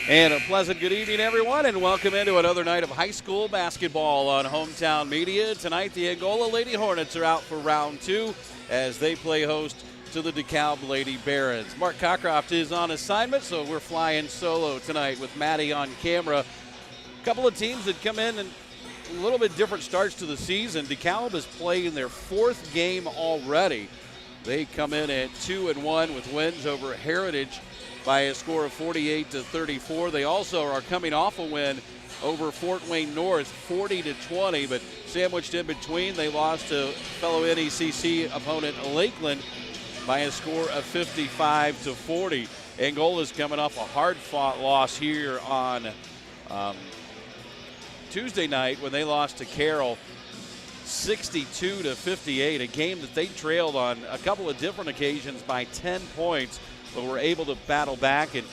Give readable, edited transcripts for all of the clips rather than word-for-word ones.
And a pleasant good evening, everyone, and welcome into another night of high school basketball on Hometown Media. Tonight, the Angola Lady Hornets are out for round two as they play host to the Dekalb Lady Barons. Mark Cockcroft is on assignment, so we're flying solo tonight with Maddie on camera. A couple of teams that come in and a little bit different starts to the season. Dekalb is playing their fourth game already. They come in at 2-1 with wins over Heritage by a score of 48-34. They also are coming off a win over Fort Wayne North, 40-20, but sandwiched in between, they lost to fellow NECC opponent Lakeland by a score of 55-40. Angola's coming off a hard-fought loss here on Tuesday night when they lost to Carroll 62-58, a game that they trailed on a couple of different occasions by 10 points, but were able to battle back and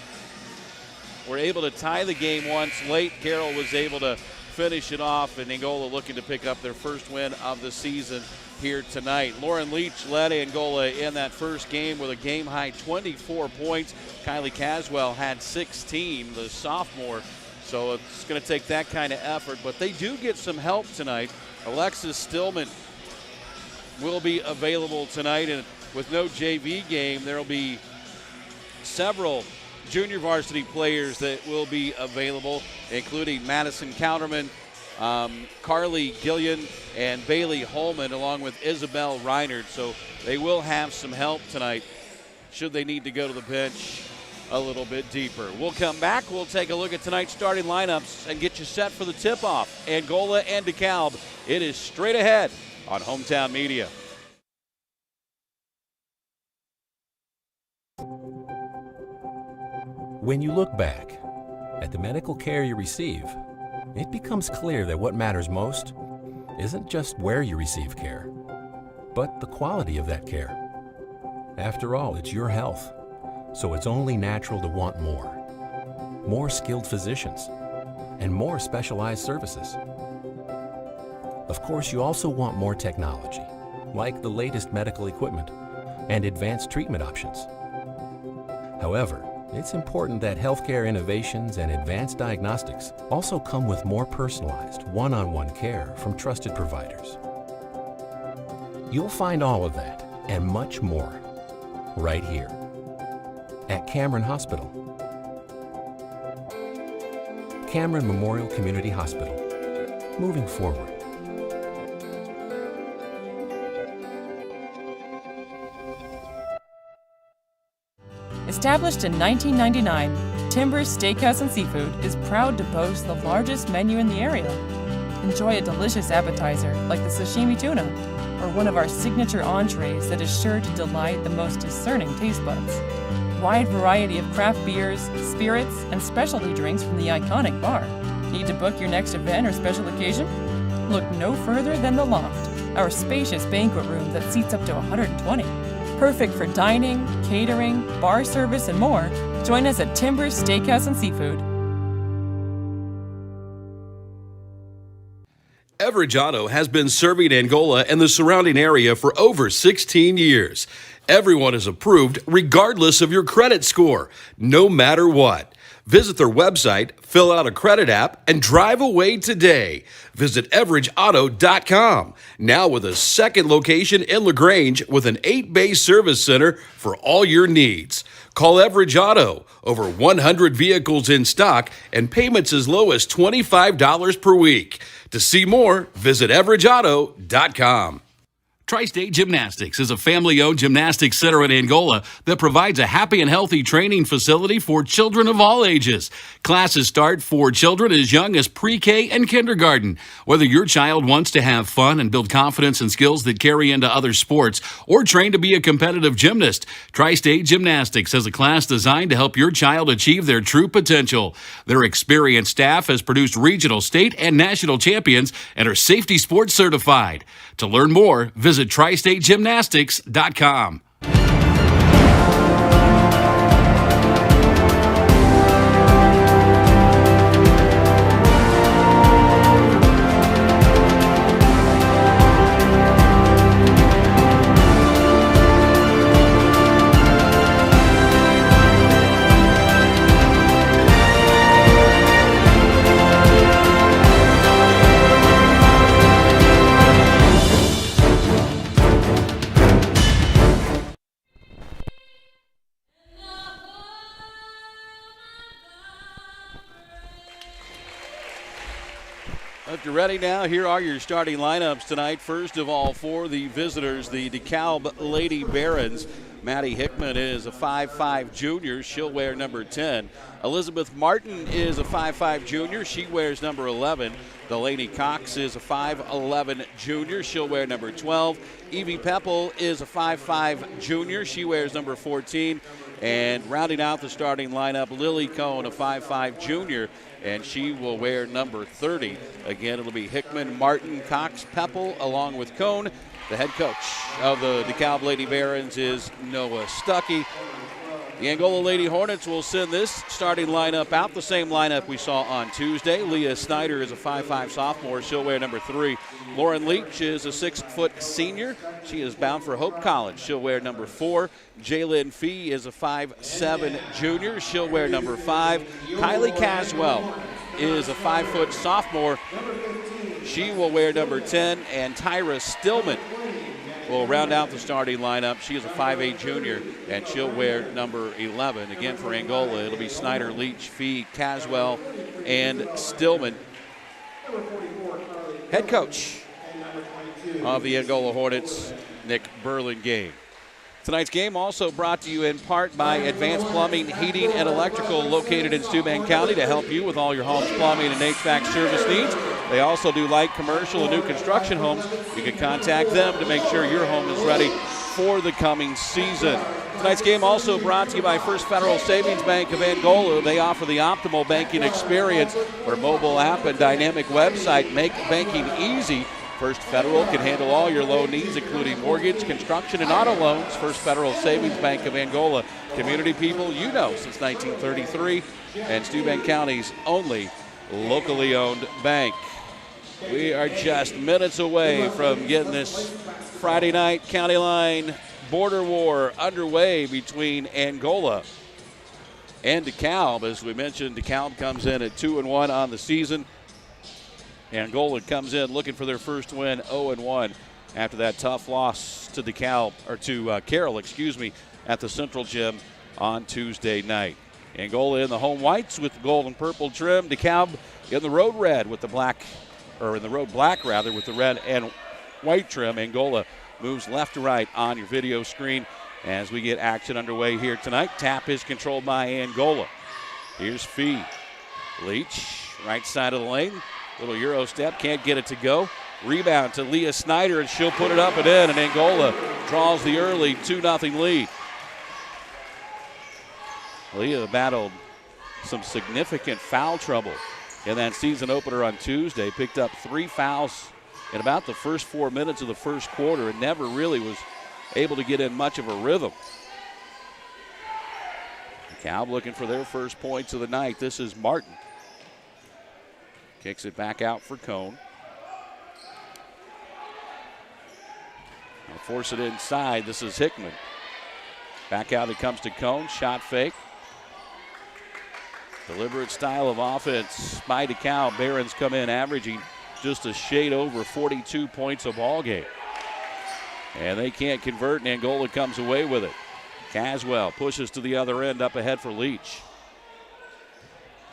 were able to tie the game once late. Carroll was able to finish it off, and Angola looking to pick up their first win of the season here tonight. Lauren Leach led Angola in that first game with a game-high 24 points. Kylie Caswell had 16, the sophomore, so it's going to take that kind of effort, but they do get some help tonight. Alexis Stillman will be available tonight, and with no JV game, there will be several junior varsity players that will be available, including Madison Counterman, Carly Gillian, and Bailey Holman, along with Isabel Reinert. So they will have some help tonight should they need to go to the bench a little bit deeper. We'll come back. We'll take a look at tonight's starting lineups and get you set for the tip-off. Angola and DeKalb. It is straight ahead on Hometown Media. When you look back at the medical care you receive, it becomes clear that what matters most isn't just where you receive care, but the quality of that care. After all, it's your health, so it's only natural to want more. More skilled physicians and more specialized services. Of course, you also want more technology, like the latest medical equipment and advanced treatment options. However, it's important that healthcare innovations and advanced diagnostics also come with more personalized, one-on-one care from trusted providers. You'll find all of that and much more right here at Cameron Hospital. Cameron Memorial Community Hospital, moving forward. Established in 1999, Timbers Steakhouse and Seafood is proud to boast the largest menu in the area. Enjoy a delicious appetizer like the sashimi tuna, or one of our signature entrees that is sure to delight the most discerning taste buds. Wide variety of craft beers, spirits, and specialty drinks from the iconic bar. Need to book your next event or special occasion? Look no further than the Loft, our spacious banquet room that seats up to 120. Perfect for dining, catering, bar service, and more. Join us at Timbers Steakhouse and Seafood. Everidge Auto has been serving Angola and the surrounding area for over 16 years. Everyone is approved regardless of your credit score, no matter what. Visit their website, fill out a credit app, and drive away today. Visit EveridgeAuto.com. Now with a second location in LaGrange with an 8-bay service center for all your needs. Call Everidge Auto. Over 100 vehicles in stock and payments as low as $25 per week. To see more, visit EveridgeAuto.com. Tri-State Gymnastics is a family-owned gymnastics center in Angola that provides a happy and healthy training facility for children of all ages. Classes start for children as young as pre-K and kindergarten. Whether your child wants to have fun and build confidence and skills that carry into other sports or train to be a competitive gymnast, Tri-State Gymnastics has a class designed to help your child achieve their true potential. Their experienced staff has produced regional, state, and national champions and are safety sports certified. To learn more, visit TriStateGymnastics.com. If you're ready now, here are your starting lineups tonight. First of all, for the visitors, the Dekalb Lady Barons. Maddie Hickman is a 5'5 junior. She'll wear number 10. Elizabeth Martin is a 5'5 junior. She wears number 11. Delaney Cox is a 5'11 junior. She'll wear number 12. Evie Peppel is a 5'5 junior. She wears number 14. And rounding out the starting lineup, Lily Cohn, a 5'5 junior, and she will wear number 30. Again, it'll be Hickman, Martin, Cox, Peppel, along with Cohn. The head coach of the Dekalb Lady Barons is Noah Stuckey. The Angola Lady Hornets will send this starting lineup out, the same lineup we saw on Tuesday. Leah Snyder is a 5'5 sophomore. She'll wear number 3. Lauren Leach is a 6-foot senior. She is bound for Hope College. She'll wear number 4. Jaylyn Fee is a 5'7 junior. She'll wear number 5. Kylie Caswell is a 5-foot sophomore. She will wear number 10. And Tyra Stillman will round out the starting lineup. She is a 5'8 junior, and she'll wear number 11. Again, for Angola, it'll be Snyder, Leach, Fee, Caswell, and Stillman. Head coach of the Angola Hornets, Nick Burlingame. Tonight's game also brought to you in part by Advanced Plumbing, Heating, and Electrical, located in Steuben County to help you with all your home's plumbing and HVAC service needs. They also do light commercial and new construction homes. You can contact them to make sure your home is ready for the coming season. Tonight's game also brought to you by First Federal Savings Bank of Angola. They offer the optimal banking experience where mobile app and dynamic website make banking easy. First Federal can handle all your loan needs, including mortgage, construction, and auto loans. First Federal Savings Bank of Angola. Community people you know since 1933, and Steuben County's only locally owned bank. We are just minutes away from getting this Friday night county line border war underway between Angola and Dekalb. As we mentioned, Dekalb comes in at 2-1 on the season. Angola comes in looking for their first win, 0-1, after that tough loss to Carroll, at the Central Gym on Tuesday night. Angola in the home whites with the gold and purple trim. Dekalb in the road red with the black, or in the road black rather, with the red and white trim. Angola moves left to right on your video screen as we get action underway here tonight. Tap is controlled by Angola. Here's Fee. Leach, right side of the lane. Little Euro step, can't get it to go. Rebound to Leah Snyder, and she'll put it up and in, and Angola draws the early 2-0 lead. Leah battled some significant foul trouble in that season opener on Tuesday. Picked up 3 fouls in about the first 4 minutes of the first quarter and never really was able to get in much of a rhythm. Dekalb looking for their first points of the night. This is Martin. Kicks it back out for Cohn. Now force it inside. This is Hickman. Back out it comes to Cohn. Shot fake. Deliberate style of offense by Dekalb. Barons come in averaging just a shade over 42 points a ball game. And they can't convert, and Angola comes away with it. Caswell pushes to the other end, up ahead for Leach.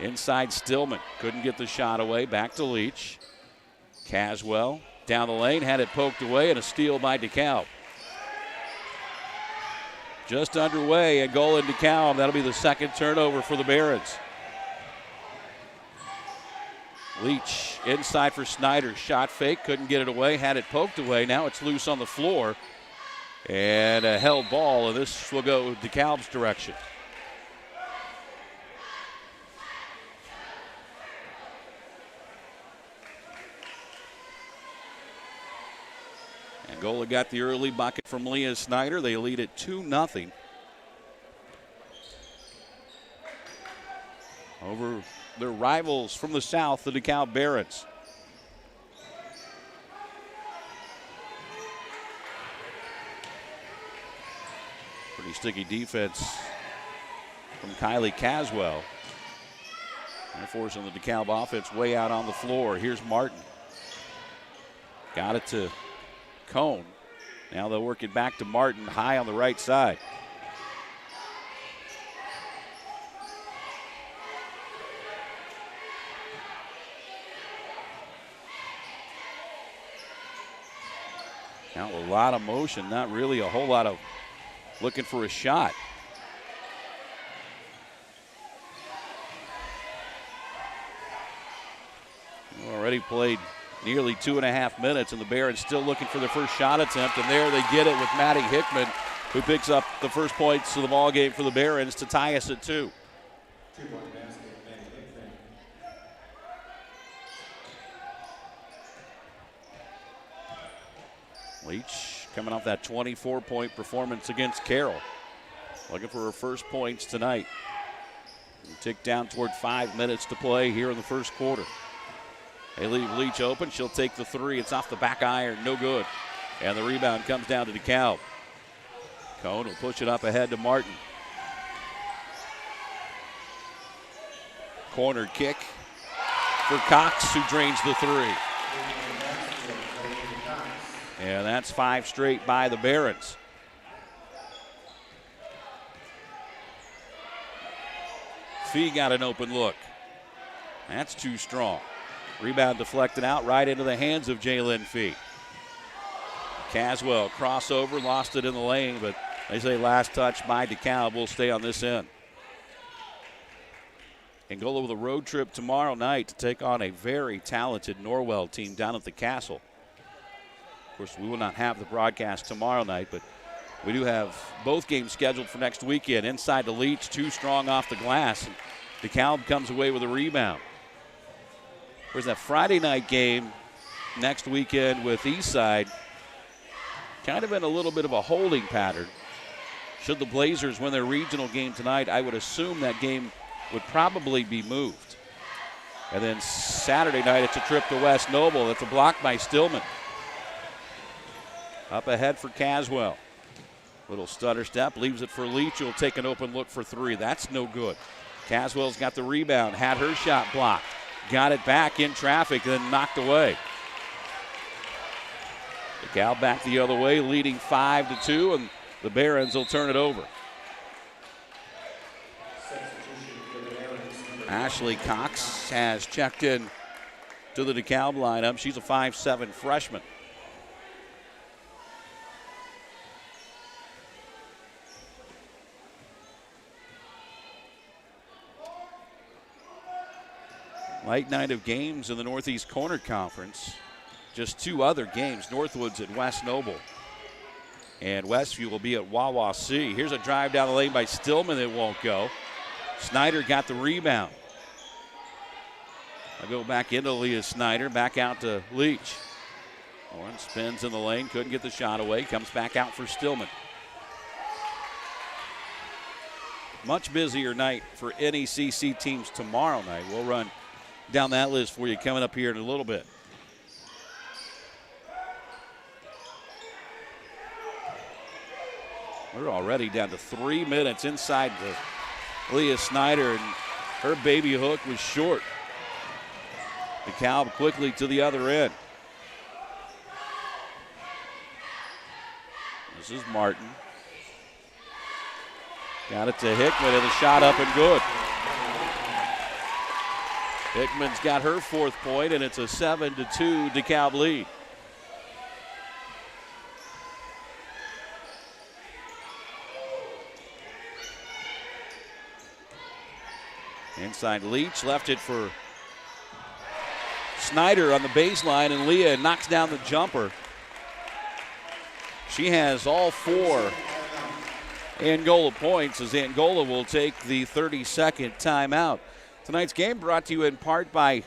Inside Stillman, couldn't get the shot away, back to Leach. Caswell down the lane, had it poked away, and a steal by Dekalb. Just underway, Angola and Dekalb, that'll be the second turnover for the Barons. Leach inside for Snyder, shot fake, couldn't get it away, had it poked away, now it's loose on the floor. And a held ball, and this will go Dekalb's direction. Angola got the early bucket from Leah Snyder. They lead it 2-0 over their rivals from the south, the Dekalb Barons. Pretty sticky defense from Kylie Caswell. They're forcing the Dekalb offense way out on the floor. Here's Martin. Got it to Cohn. Now they'll work it back to Martin, high on the right side. Now a lot of motion, not really a whole lot of looking for a shot. Already played nearly 2.5 minutes, and the Barons still looking for their first shot attempt, and there they get it with Maddie Hickman, who picks up the first points of the ball game for the Barons to tie us at 2. Leach coming off that 24-point performance against Carroll. Looking for her first points tonight. We tick down toward 5 minutes to play here in the first quarter. They leave Leach open. She'll take the three. It's off the back iron. No good. And the rebound comes down to Dekalb. Cohn will push it up ahead to Martin. Corner kick for Cox, who drains the three. And that's 5 straight by the Barons. Fee got an open look. That's too strong. Rebound deflected out right into the hands of Jalen Fee. Caswell crossover, lost it in the lane, but they say last touch by Dekalb will stay on this end. Angola with a road trip tomorrow night to take on a very talented Norwell team down at the Castle. Of course, we will not have the broadcast tomorrow night, but we do have both games scheduled for next weekend. Inside the Leach, too strong off the glass. And Dekalb comes away with a rebound. Whereas that Friday night game next weekend with Eastside, kind of in a little bit of a holding pattern. Should the Blazers win their regional game tonight, I would assume that game would probably be moved. And then Saturday night, it's a trip to West Noble. That's a block by Stillman. Up ahead for Caswell. Little stutter step, leaves it for Leach, who'll take an open look for three. That's no good. Caswell's got the rebound, had her shot blocked. Got it back in traffic, then knocked away. Dekalb back the other way, leading 5-2, and the Barons will turn it over. Ashley Cox has checked in to the Dekalb lineup. She's a 5'7" freshman. Light night of games in the Northeast Corner Conference. Just 2 other games. Northwood's at West Noble. And Westview will be at Wawasee. Here's a drive down the lane by Stillman that won't go. Snyder got the rebound. I go back into Leah Snyder, back out to Leach. Oren spins in the lane, couldn't get the shot away. Comes back out for Stillman. Much busier night for NECC teams tomorrow night. We'll run down that list for you coming up here in a little bit. We're already down to 3 minutes inside the Leah Snyder, and her baby hook was short. Dekalb quickly to the other end. This is Martin. Got it to Hickman, and the shot up and good. Hickman's got her 4th point, and it's a 7-2 Dekalb lead. Inside Leach, left it for Snyder on the baseline, and Leah knocks down the jumper. She has all 4 Angola points as Angola will take the 32nd timeout. Tonight's game brought to you in part by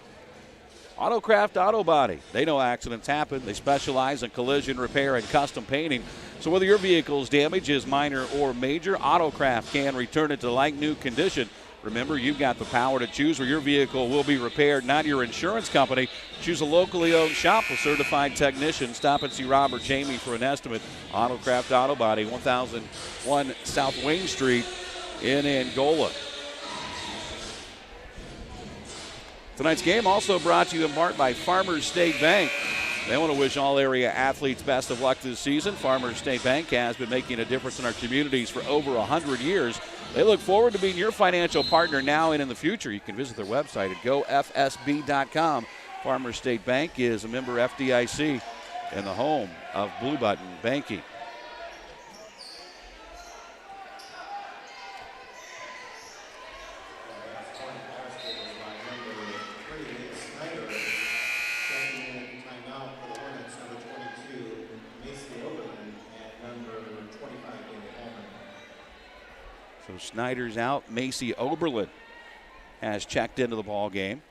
Autocraft Auto Body. They know accidents happen. They specialize in collision repair and custom painting. So whether your vehicle's damage is minor or major, Autocraft can return it to like new condition. Remember, you've got the power to choose where your vehicle will be repaired, not your insurance company. Choose a locally owned shop with certified technicians. Stop and see Rob or Jamie for an estimate. Autocraft Auto Body, 1001 South Wayne Street in Angola. Tonight's game also brought to you in part by Farmers State Bank. They want to wish all area athletes best of luck this season. Farmers State Bank has been making a difference in our communities for over 100 years. They look forward to being your financial partner now and in the future. You can visit their website at gofsb.com. Farmers State Bank is a member FDIC. in the home of Blue Button Banking. So Snyder's out. Macy Oberlin has checked into the ball game.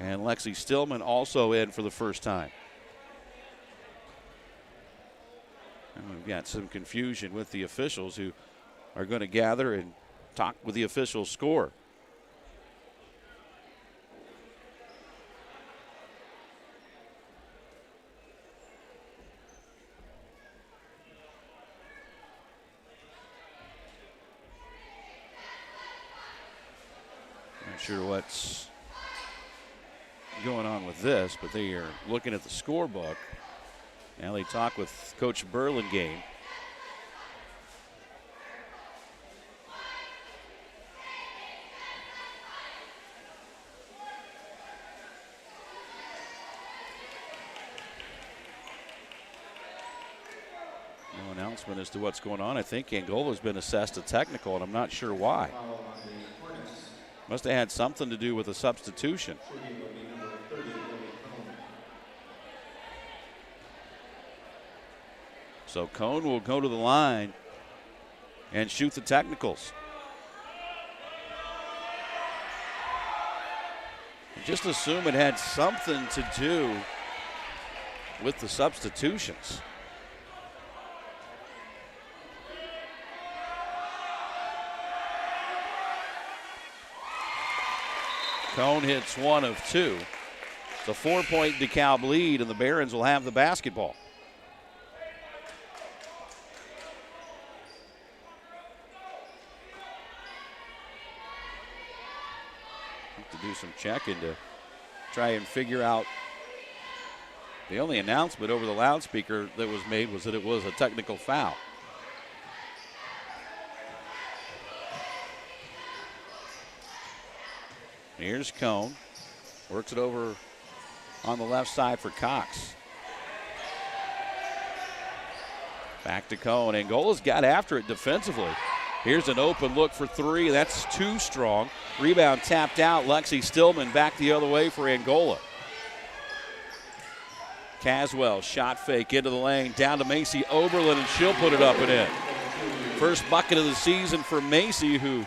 And Lexi Stillman also in for the first time. And we've got some confusion with the officials who are going to gather and talk with the official score. Not sure what's going on with this, but they are looking at the scorebook. Now they talk with Coach Burlingame. No announcement as to what's going on. I think Angola's been assessed a technical, and I'm not sure why. Must have had something to do with a substitution. So Cone will go to the line and shoot the technicals. Just assume it had something to do with the substitutions. Cone hits one of two. It's a 4-point DeKalb lead, and the Barons will have the basketball. Have to do some checking to try and figure out. The only announcement over the loudspeaker that was made was that it was a technical foul. Here's Cone. Works it over on the left side for Cox. Back to Cone. Angola's got after it defensively. Here's an open look for three. That's too strong. Rebound tapped out. Lexi Stillman back the other way for Angola. Caswell, shot fake into the lane. Down to Macy Oberlin, and she'll put it up and in. First bucket of the season for Macy, who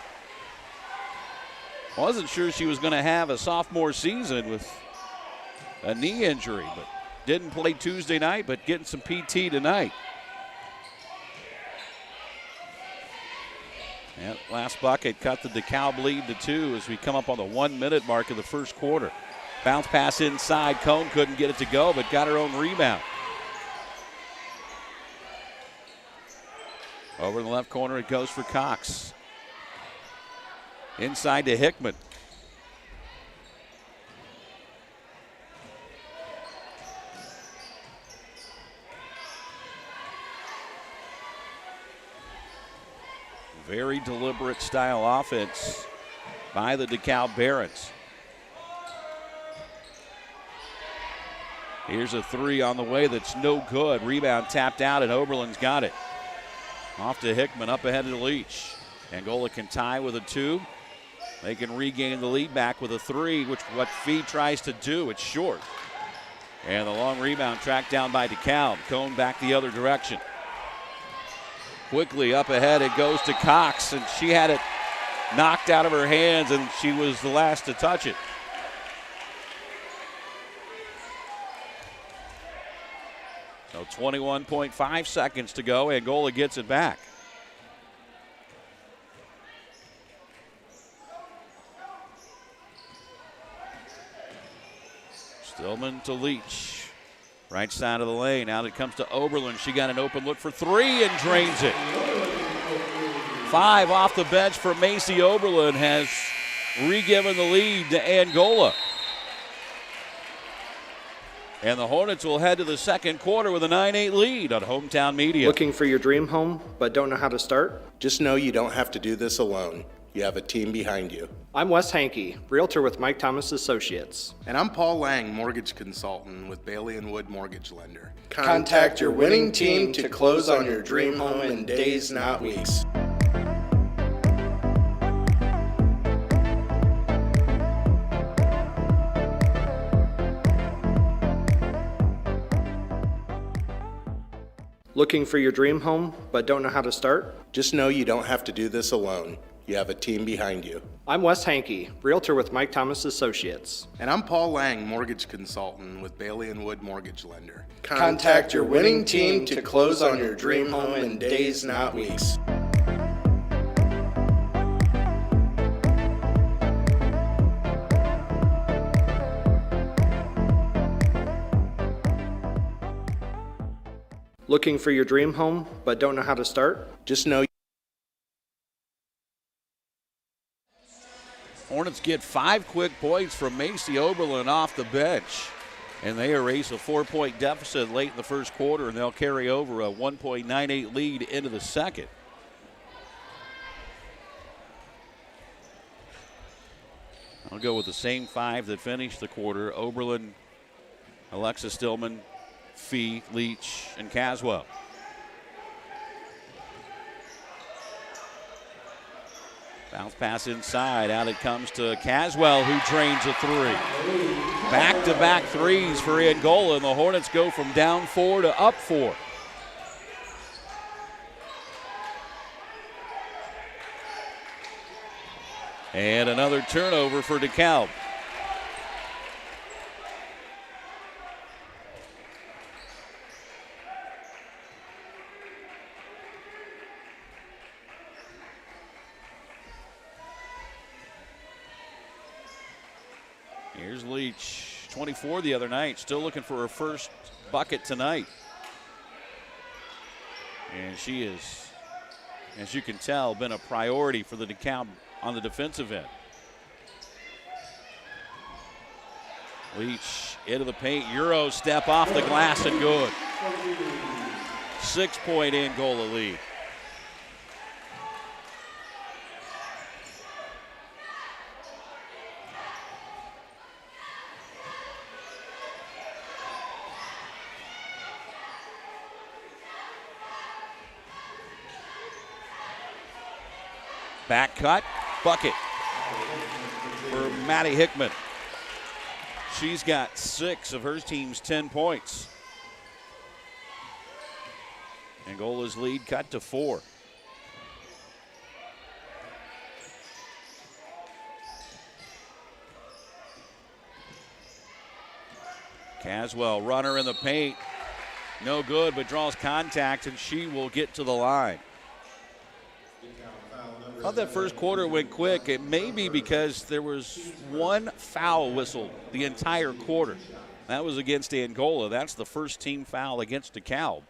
wasn't sure she was going to have a sophomore season with a knee injury, but didn't play Tuesday night, but getting some PT tonight. That last bucket cut the DeKalb lead to 2 as we come up on the 1-minute mark of the first quarter. Bounce pass inside. Cone couldn't get it to go, but got her own rebound. Over in the left corner, it goes for Cox. Inside to Hickman. Very deliberate style offense by the DeKalb Barons. Here's a three on the way that's no good. Rebound tapped out, and Oberlin's got it. Off to Hickman, up ahead of Leach. Angola can tie with a 2. They can regain the lead back with a 3, which what Fee tries to do. It's short. And the long rebound tracked down by DeKalb. Cone back the other direction. Quickly up ahead, it goes to Cox, and she had it knocked out of her hands, and she was the last to touch it. So 21.5 seconds to go. Angola gets it back. Stillman to Leach. Right side of the lane. Out it comes to Oberlin. She got an open look for 3 and drains it. 5 off the bench for Macy Oberlin has re-given the lead to Angola. And the Hornets will head to the second quarter with a 9-8 lead on Hometown Media. Looking for your dream home but don't know how to start? Just know you don't have to do this alone. You have a team behind you. I'm Wes Hankey, Realtor with Mike Thomas Associates. And I'm Paul Lang, Mortgage Consultant with Bailey & Wood Mortgage Lender. Contact your winning team to close on your dream home in days, not weeks. Looking for your dream home, but don't know how to start? Just know you don't have to do this alone. You have a team behind you. I'm Wes Hankey, Realtor with Mike Thomas Associates. And I'm Paul Lang, Mortgage Consultant with Bailey & Wood Mortgage Lender. Contact your winning team to close on your dream home in days, not weeks. Looking for your dream home, but don't know how to start? Just know Hornets get 5 quick points from Macy Oberlin off the bench, and they erase a 4-point deficit late in the first quarter, and they'll carry over a 1.98 lead into the second. I'll go with the same 5 that finished the quarter: Oberlin, Alexa Stillman, Fee, Leach, and Caswell. Bounce pass inside. Out it comes to Caswell, who drains a 3. Back-to-back threes for Angola, and the Hornets go from down 4 to up 4. And another turnover for Dekalb. Here's Leach, 24 the other night, still looking for her first bucket tonight. And she is, as you can tell, been a priority for the DeKalb on the defensive end. Leach into the paint, Euro step off the glass and good. 6-point Angola lead. Back cut, bucket for Maddie Hickman. She's got 6 of her team's 10 points. Angola's lead cut to 4. Caswell, runner in the paint. No good, but draws contact, and she will get to the line. I thought that first quarter went quick. It may be because there was one foul whistle the entire quarter. That was against Angola. That's the first team foul against DeKalb.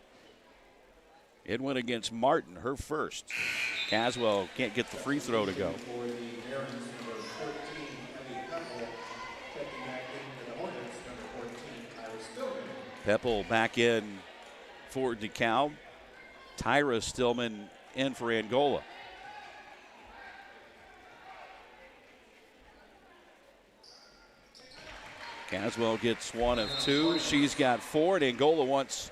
It went against Martin, her first. Caswell can't get the free throw to go. Peppel back in for DeKalb. Tyra Stillman in for Angola. Caswell gets 1 of 2. She's got 4, and Angola wants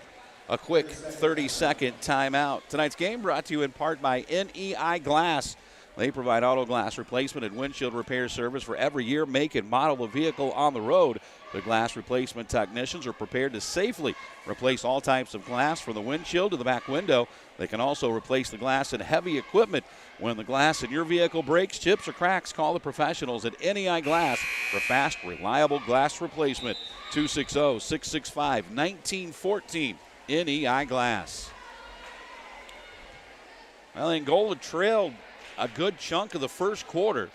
a quick 30-second timeout. Tonight's game brought to you in part by NEI Glass. They provide auto glass replacement and windshield repair service for every year, make, and model of vehicle on the road. The glass replacement technicians are prepared to safely replace all types of glass from the windshield to the back window. They can also replace the glass in heavy equipment. When the glass in your vehicle breaks, chips, or cracks, call the professionals at NEI Glass for fast, reliable glass replacement. 260-665-1914. NEI Glass. Well, Angola trailed a good chunk of the first quarter.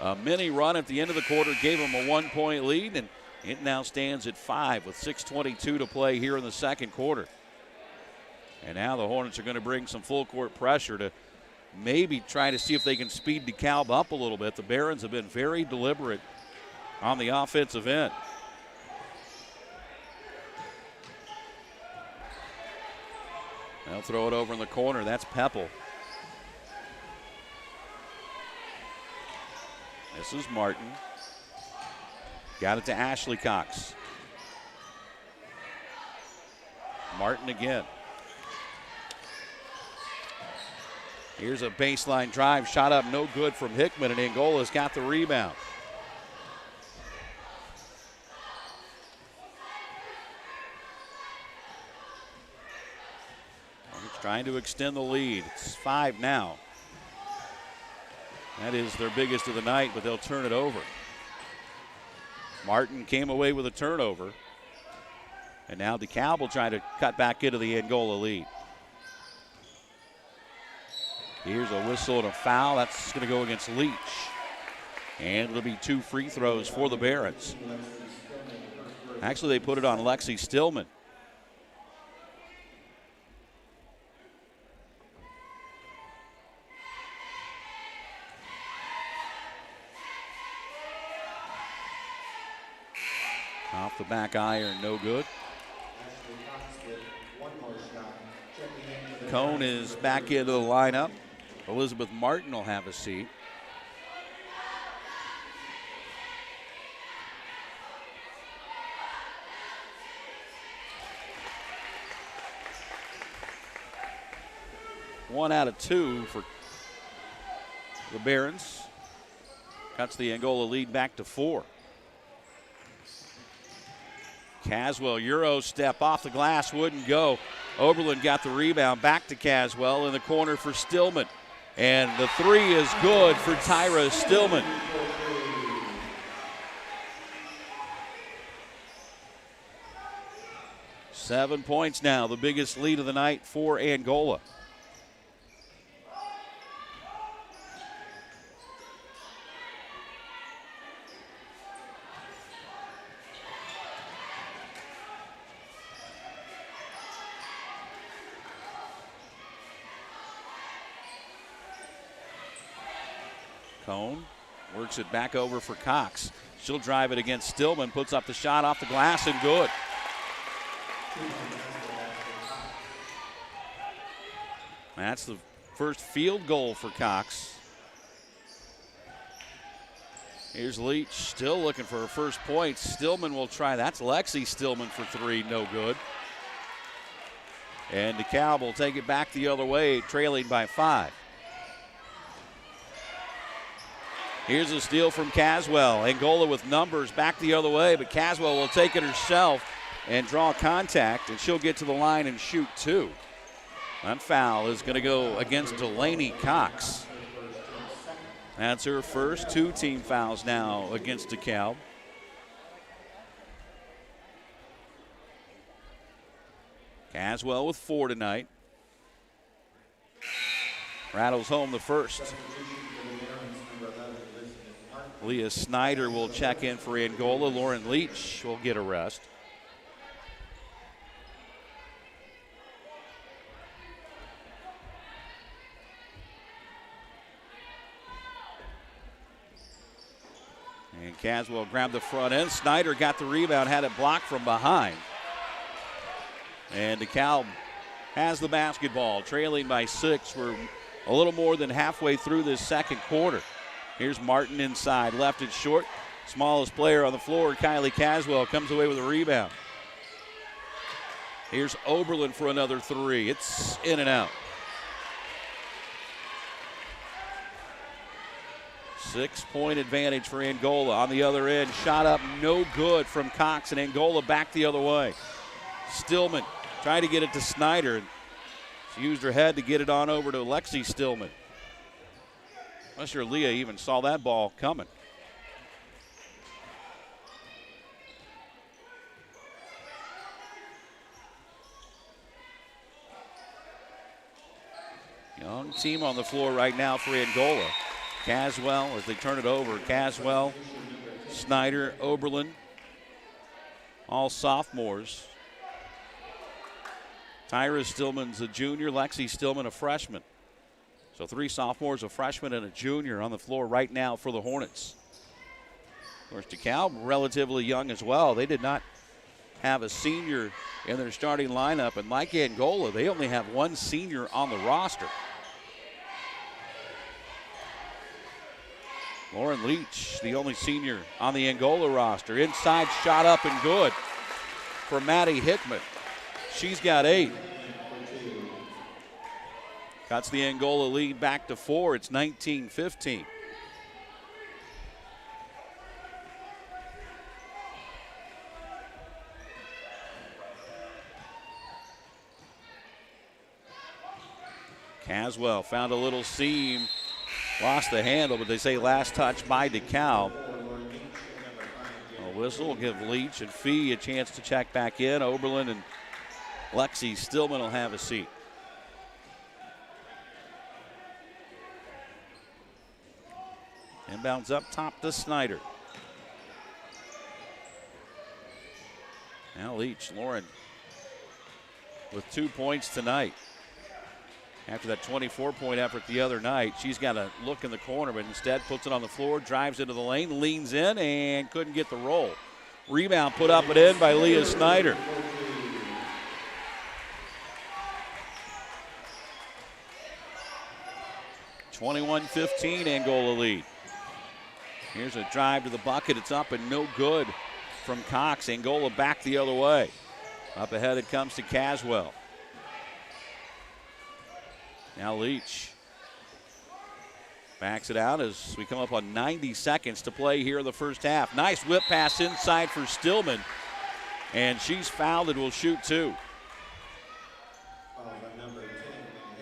A mini run at the end of the quarter gave them a 1-point lead, and it now stands at 5 with 6:22 to play here in the second quarter. And now the Hornets are going to bring some full court pressure to maybe try to see if they can speed DeKalb up a little bit. The Barons have been very deliberate on the offensive end. They'll throw it over in the corner. That's Peppel. This is Martin. Got it to Ashley Cox. Martin again. Here's a baseline drive. Shot up no good from Hickman, and Angola's got the rebound. Hornets trying to extend the lead. It's 5 now. That is their biggest of the night, but they'll turn it over. Martin came away with a turnover. And now DeKalb will try to cut back into the Angola lead. Here's a whistle and a foul. That's going to go against Leach. And it'll be 2 free throws for the Barons. Actually, they put it on Lexi Stillman. Off the back iron, no good. Cone is back into the lineup. Elizabeth Martin will have a seat. One out of 2 for the Barons. Cuts the Angola lead back to 4. Caswell, Euro step off the glass, wouldn't go. Oberlin got the rebound, back to Caswell in the corner for Stillman. And the 3 is good for Tyra Stillman. Seven points now, the biggest lead of the night for Angola. Cone works it back over for Cox. She'll drive it against Stillman, puts up the shot off the glass and good. That's the first field goal for Cox. Here's Leach, still looking for her first point. Stillman will try. That's Lexi Stillman for 3, no good. And DeKalb will take it back the other way, trailing by 5. Here's a steal from Caswell. Angola with numbers back the other way, but Caswell will take it herself and draw contact, and she'll get to the line and shoot 2. That foul is going to go against Delaney Cox. That's her first. 2 team fouls now against DeKalb. Caswell with 4 tonight. Rattles home the first. Leah Snyder will check in for Angola. Lauren Leach will get a rest. And Caswell grabbed the front end. Snyder got the rebound, had it blocked from behind. And DeKalb has the basketball, trailing by 6. We're a little more than halfway through this second quarter. Here's Martin inside, left it short. Smallest player on the floor, Kylie Caswell, comes away with a rebound. Here's Oberlin for another 3. It's in and out. 6-point advantage for Angola. On the other end, shot up no good from Cox, and Angola back the other way. Stillman tried to get it to Snyder. She used her head to get it on over to Lexi Stillman. I'm not sure Leah even saw that ball coming. Young team on the floor right now for Angola. Caswell, as they turn it over, Caswell, Snyder, Oberlin, all sophomores. Tyra Stillman's a junior, Lexi Stillman a freshman. So 3 sophomores, a freshman, and a junior on the floor right now for the Hornets. Of course, DeKalb relatively young as well. They did not have a senior in their starting lineup, and like Angola, they only have 1 senior on the roster. Lauren Leach, the only senior on the Angola roster. Inside shot up and good for Maddie Hickman. She's got 8. Cuts the Angola lead back to 4. It's 19-15. Caswell found a little seam, lost the handle, but they say last touch by Dekalb. A whistle will give Leach and Fee a chance to check back in. Oberlin and Lexi Stillman will have a seat. Inbounds up top to Snyder. Now Leach, Lauren with 2 points tonight. After that 24-point effort the other night, she's got a look in the corner, but instead puts it on the floor, drives into the lane, leans in, and couldn't get the roll. Rebound put up and in by Leah Snyder. (21-15) Angola lead. Here's a drive to the bucket. It's up and no good from Cox. Angola back the other way. Up ahead it comes to Caswell. Now Leach backs it out as we come up on 90 seconds to play here in the first half. Nice whip pass inside for Stillman, and she's fouled and will shoot 2.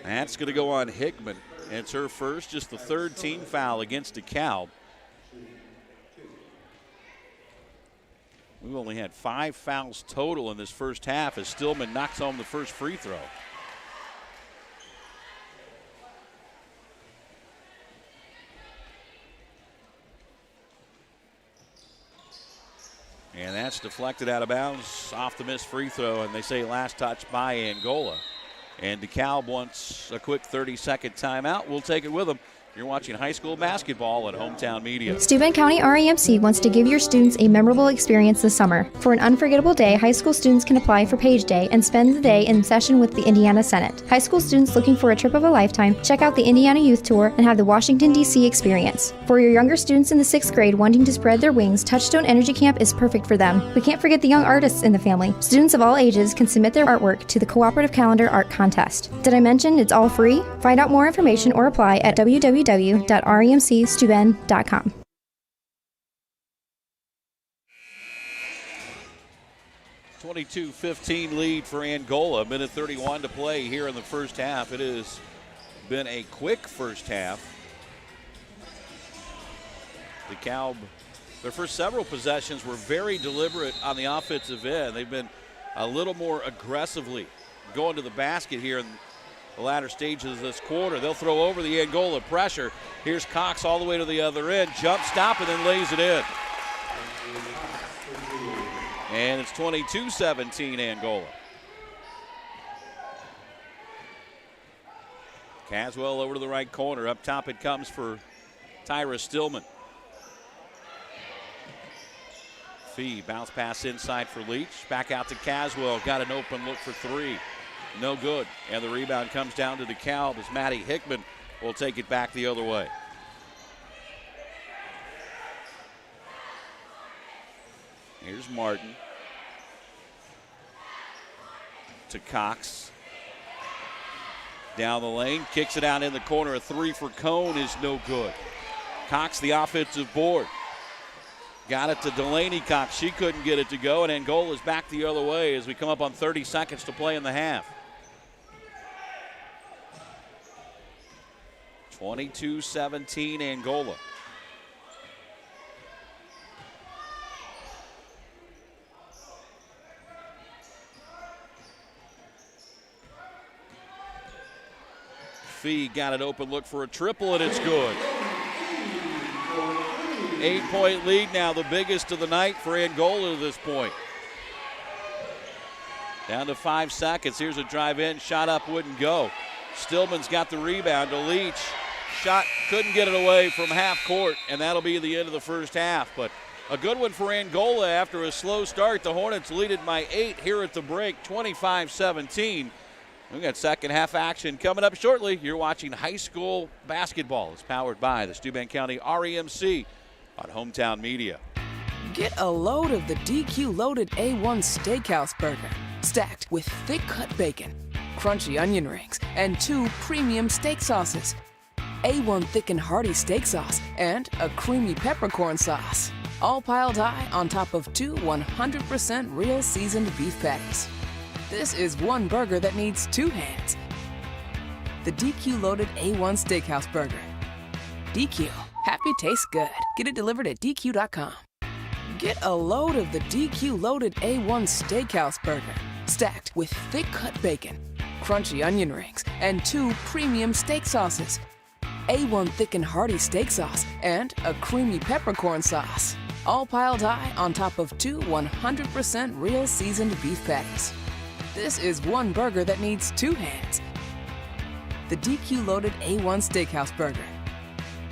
That's going to go on Hickman. It's her first, just the 3rd team foul against Dekalb. We've only had 5 fouls total in this first half as Stillman knocks home the first free throw. And that's deflected out of bounds off the missed free throw, and they say last touch by Angola. And DeKalb wants a quick 30-second timeout. We'll take it with them. You're watching high school basketball at Hometown Media. Steuben County REMC wants to give your students a memorable experience this summer. For an unforgettable day, high school students can apply for Page Day and spend the day in session with the Indiana Senate. High school students looking for a trip of a lifetime, check out the Indiana Youth Tour and have the Washington, D.C. experience. For your younger students in the 6th grade wanting to spread their wings, Touchstone Energy Camp is perfect for them. We can't forget the young artists in the family. Students of all ages can submit their artwork to the Cooperative Calendar Art Contest. Did I mention it's all free? Find out more information or apply at www.remcsteuben.com. (22-15) lead for Angola. Minute 31 to play here in the first half. It has been a quick first half. DeKalb, their first several possessions were very deliberate on the offensive end. They've been a little more aggressively going to the basket here in the latter stages of this quarter. They'll throw over the Angola pressure. Here's Cox all the way to the other end. Jump stop and then lays it in. And it's 22-17 Angola. Caswell over to the right corner. Up top it comes for Tyra Stillman. Fee, bounce pass inside for Leach. Back out to Caswell. Got an open look for 3. No good. And the rebound comes down to DeKalb as Maddie Hickman will take it back the other way. Here's Martin. To Cox. Down the lane, kicks it out in the corner. A 3 for Cone is no good. Cox, the offensive board. Got it to Delaney Cox. She couldn't get it to go, and Angola's back the other way as we come up on 30 seconds to play in the half. 22-17 Angola. Fee got an open look for a triple, and it's good. 8-point lead now, the biggest of the night for Angola to this point. Down to 5 seconds. Here's a drive in, shot up, wouldn't go. Stillman's got the rebound to Leach. Shot, couldn't get it away from half court, and that'll be the end of the first half. But a good one for Angola after a slow start. The Hornets lead it by 8 here at the break, 25-17. We got second half action coming up shortly. You're watching high school basketball. It's powered by the Steuben County REMC on Hometown Media. Get a load of the DQ Loaded A1 Steakhouse Burger, stacked with thick-cut bacon, crunchy onion rings, and 2 premium steak sauces. A1 Thick and Hearty Steak Sauce and a creamy peppercorn sauce. All piled high on top of 2 100% real seasoned beef patties. This is one burger that needs 2 hands. The DQ Loaded A1 Steakhouse Burger. DQ. Happy tastes good. Get it delivered at DQ.com. Get a load of the DQ Loaded A1 Steakhouse Burger, stacked with thick-cut bacon, crunchy onion rings, and 2 premium steak sauces. A1 Thick and Hearty Steak Sauce and a creamy peppercorn sauce. All piled high on top of 2 100% real seasoned beef patties. This is one burger that needs 2 hands. The DQ Loaded A1 Steakhouse Burger.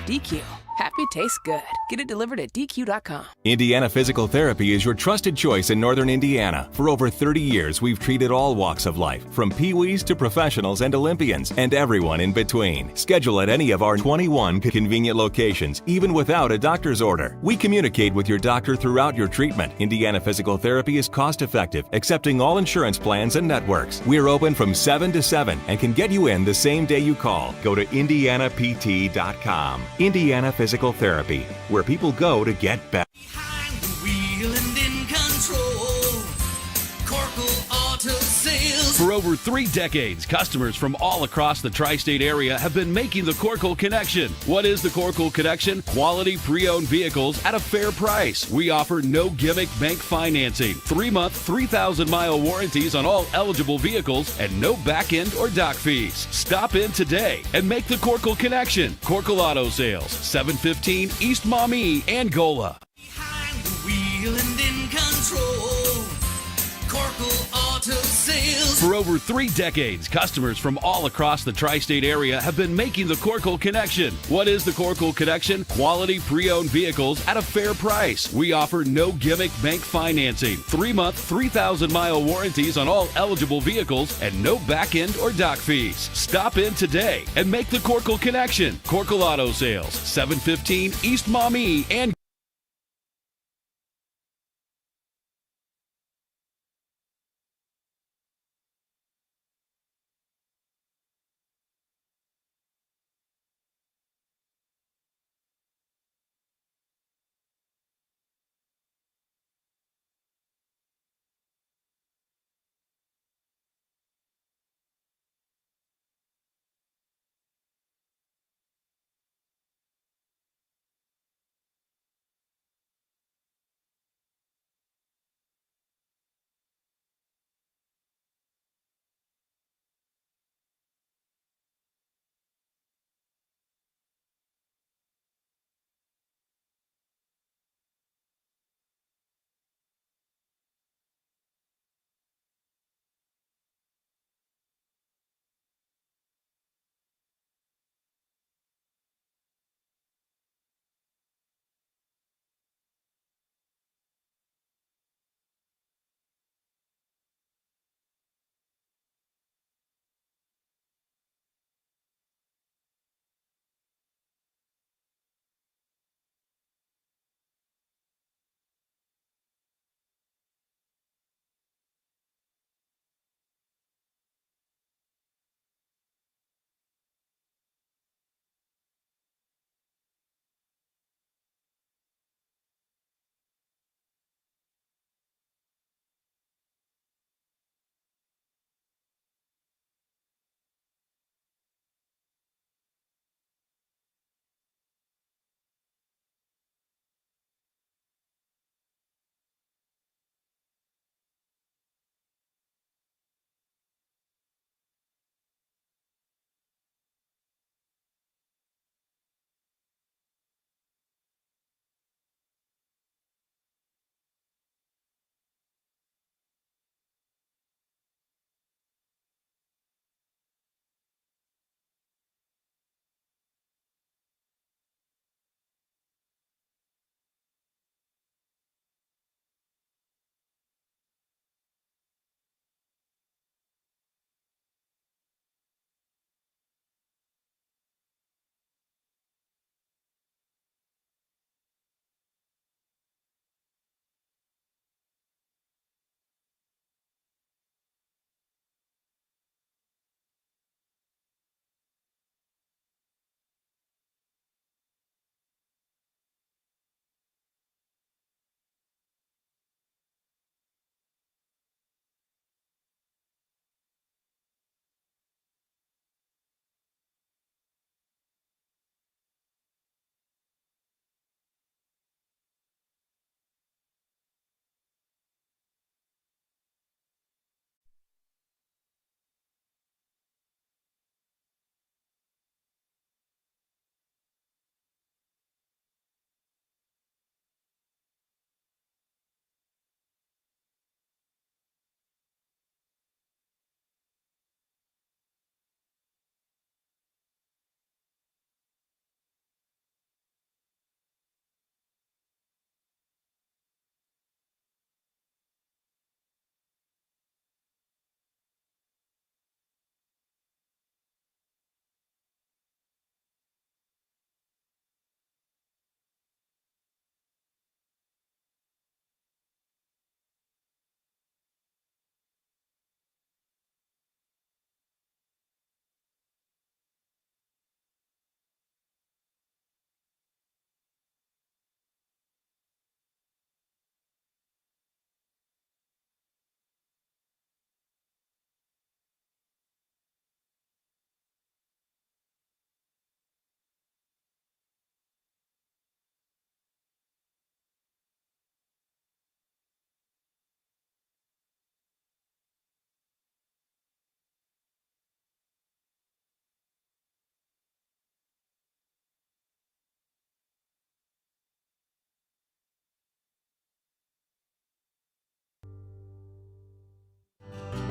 DQ. Happy tastes good. Get it delivered at DQ.com. Indiana Physical Therapy is your trusted choice in Northern Indiana. For over 30 years, we've treated all walks of life, from peewees to professionals and Olympians, and everyone in between. Schedule at any of our 21 convenient locations, even without a doctor's order. We communicate with your doctor throughout your treatment. Indiana Physical Therapy is cost-effective, accepting all insurance plans and networks. We're open from 7 to 7 and can get you in the same day you call. Go to indianapt.com. Indiana Physical Therapy, where people go to get better. Behind the wheel and in control. Corkle Auto Sales. For over 3 decades, customers from all across the tri-state area have been making the Corkle Connection. What is the Corkle Connection? Quality pre-owned vehicles at a fair price. We offer no gimmick bank financing, 3-month, 3,000-mile warranties on all eligible vehicles, and no back-end or dock fees. Stop in today and make the Corkle Connection. Corkle Auto Sales, 715 East Maumee, Angola. Behind the wheel and in control. Corkle Auto Sales. For over 3 decades, customers from all across the tri-state area have been making the Corkle Connection. What is the Corkle Connection? Quality pre-owned vehicles at a fair price. We offer no gimmick bank financing, 3-month, 3,000-mile warranties on all eligible vehicles, and no back-end or dock fees. Stop in today and make the Corkle Connection. Corkle Auto Sales, 715 East Maumee, and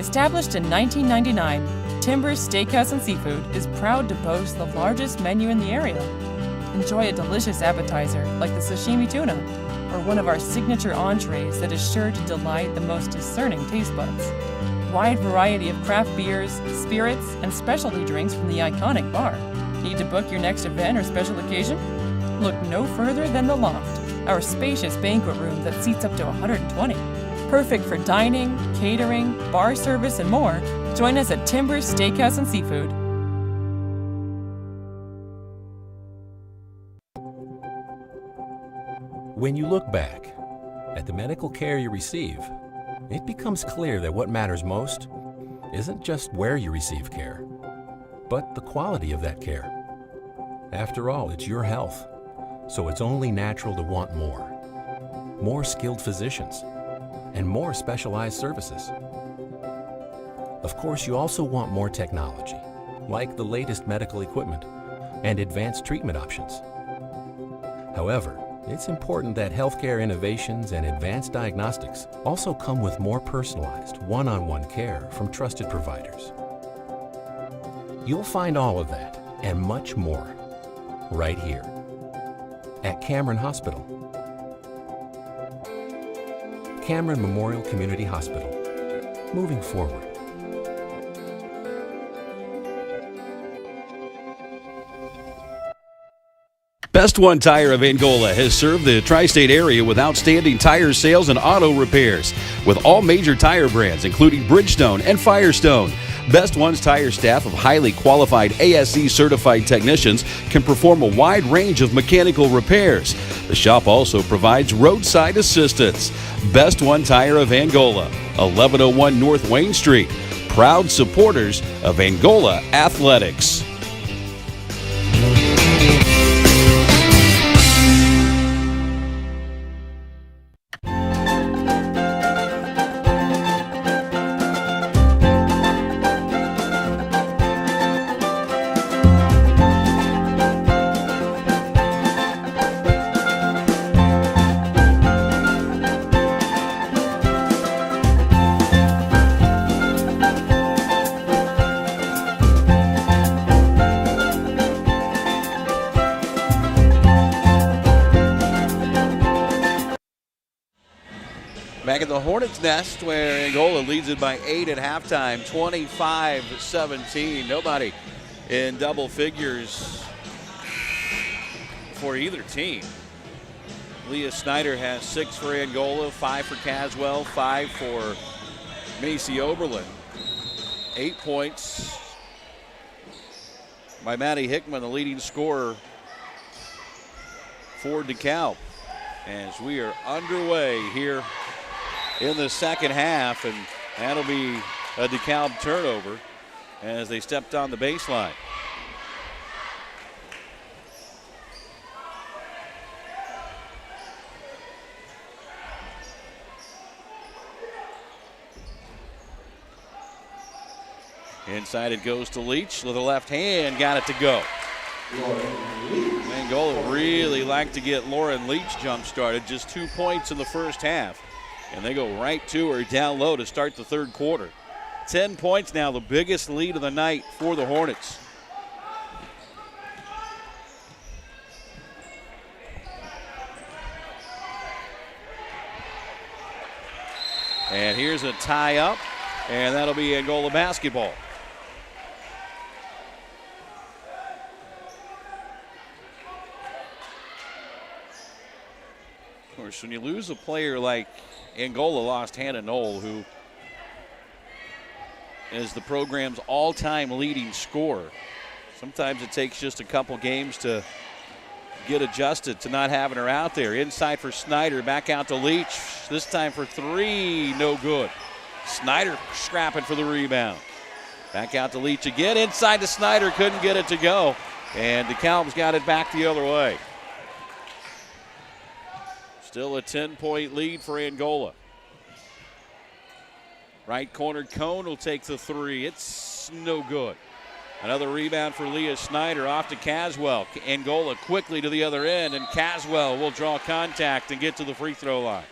Established in 1999, Timbers Steakhouse and Seafood is proud to boast the largest menu in the area. Enjoy a delicious appetizer like the sashimi tuna, or one of our signature entrees that is sure to delight the most discerning taste buds. Wide variety of craft beers, spirits, and specialty drinks from the iconic bar. Need to book your next event or special occasion? Look no further than the Loft, our spacious banquet room that seats up to 120. Perfect for dining, catering, bar service, and more. Join us at Timbers Steakhouse and Seafood. When you look back at the medical care you receive, it becomes clear that what matters most isn't just where you receive care, but the quality of that care. After all, it's your health, so it's only natural to want more. More skilled physicians and more specialized services. Of course, you also want more technology, like the latest medical equipment and advanced treatment options. However, it's important that healthcare innovations and advanced diagnostics also come with more personalized, one-on-one care from trusted providers. You'll find all of that and much more right here at Cameron Hospital. Cameron Memorial Community Hospital, moving forward. Best One Tire of Angola has served the tri-state area with outstanding tire sales and auto repairs. With all major tire brands, including Bridgestone and Firestone. Best One's tire staff of highly qualified ASE certified technicians can perform a wide range of mechanical repairs. The shop also provides roadside assistance. Best One Tire of Angola, 1101 North Wayne Street. Proud supporters of Angola Athletics. Back at the Hornets' nest, where Angola leads it by 8 at halftime, 25-17. Nobody in double figures for either team. Leah Snyder has 6 for Angola, 5 for Caswell, 5 for Macy Oberlin. 8 points by Maddie Hickman, the leading scorer for Dekalb. As we are underway here in the second half, and that'll be a Dekalb turnover as they stepped on the baseline. Inside it goes to Leach with the left hand, got it to go. Angola really like to get Lauren Leach jump started, just 2 points in the first half. And they go right to her down low to start the third quarter. 10 points now, the biggest lead of the night for the Hornets. And here's a tie up, and that'll be Angola basketball. Of course, when you lose a player like Angola lost Hannah Knoll, who is the program's all-time leading scorer. Sometimes it takes just a couple games to get adjusted to not having her out there. Inside for Snyder, back out to Leach. This time for 3, no good. Snyder scrapping for the rebound. Back out to Leach again, inside to Snyder, couldn't get it to go. And DeKalb's got it back the other way. Still a 10-point lead for Angola. Right corner, Cone will take the 3. It's no good. Another rebound for Leah Snyder, off to Caswell. Angola quickly to the other end, and Caswell will draw contact and get to the free throw line.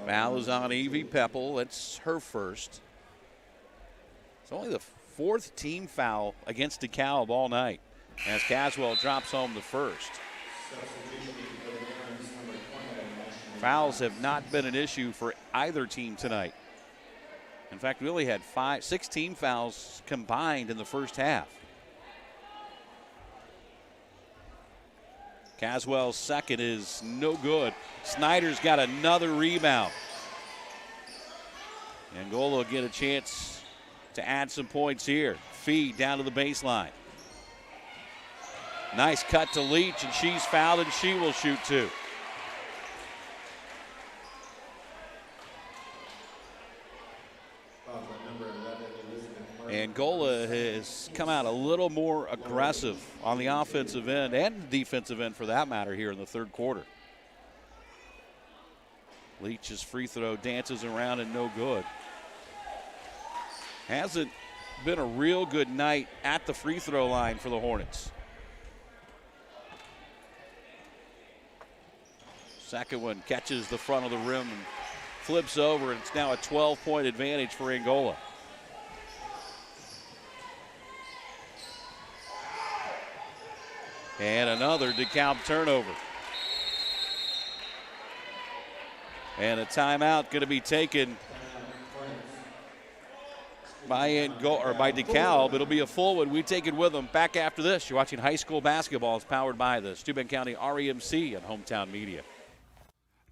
Foul is on Evie Peppel. That's her first. It's only the fourth team foul against DeKalb all night, as Caswell drops home the first. Fouls have not been an issue for either team tonight. In fact, we only had 16 fouls combined in the first half. Caswell's second is no good. Snyder's got another rebound. Angola will get a chance to add some points here. Feed down to the baseline. Nice cut to Leach, and she's fouled, and she will shoot two. Angola has come out a little more aggressive on the offensive end and defensive end for that matter here in the third quarter. Leach's free throw dances around and no good. Hasn't been a real good night at the free throw line for the Hornets. Second one catches the front of the rim and flips over, and it's now a 12-point advantage for Angola. And another DeKalb turnover. And a timeout going to be taken by DeKalb. It'll be a full one. We take it with them. Back after this. You're watching high school basketball. It's powered by the Steuben County REMC and Hometown Media.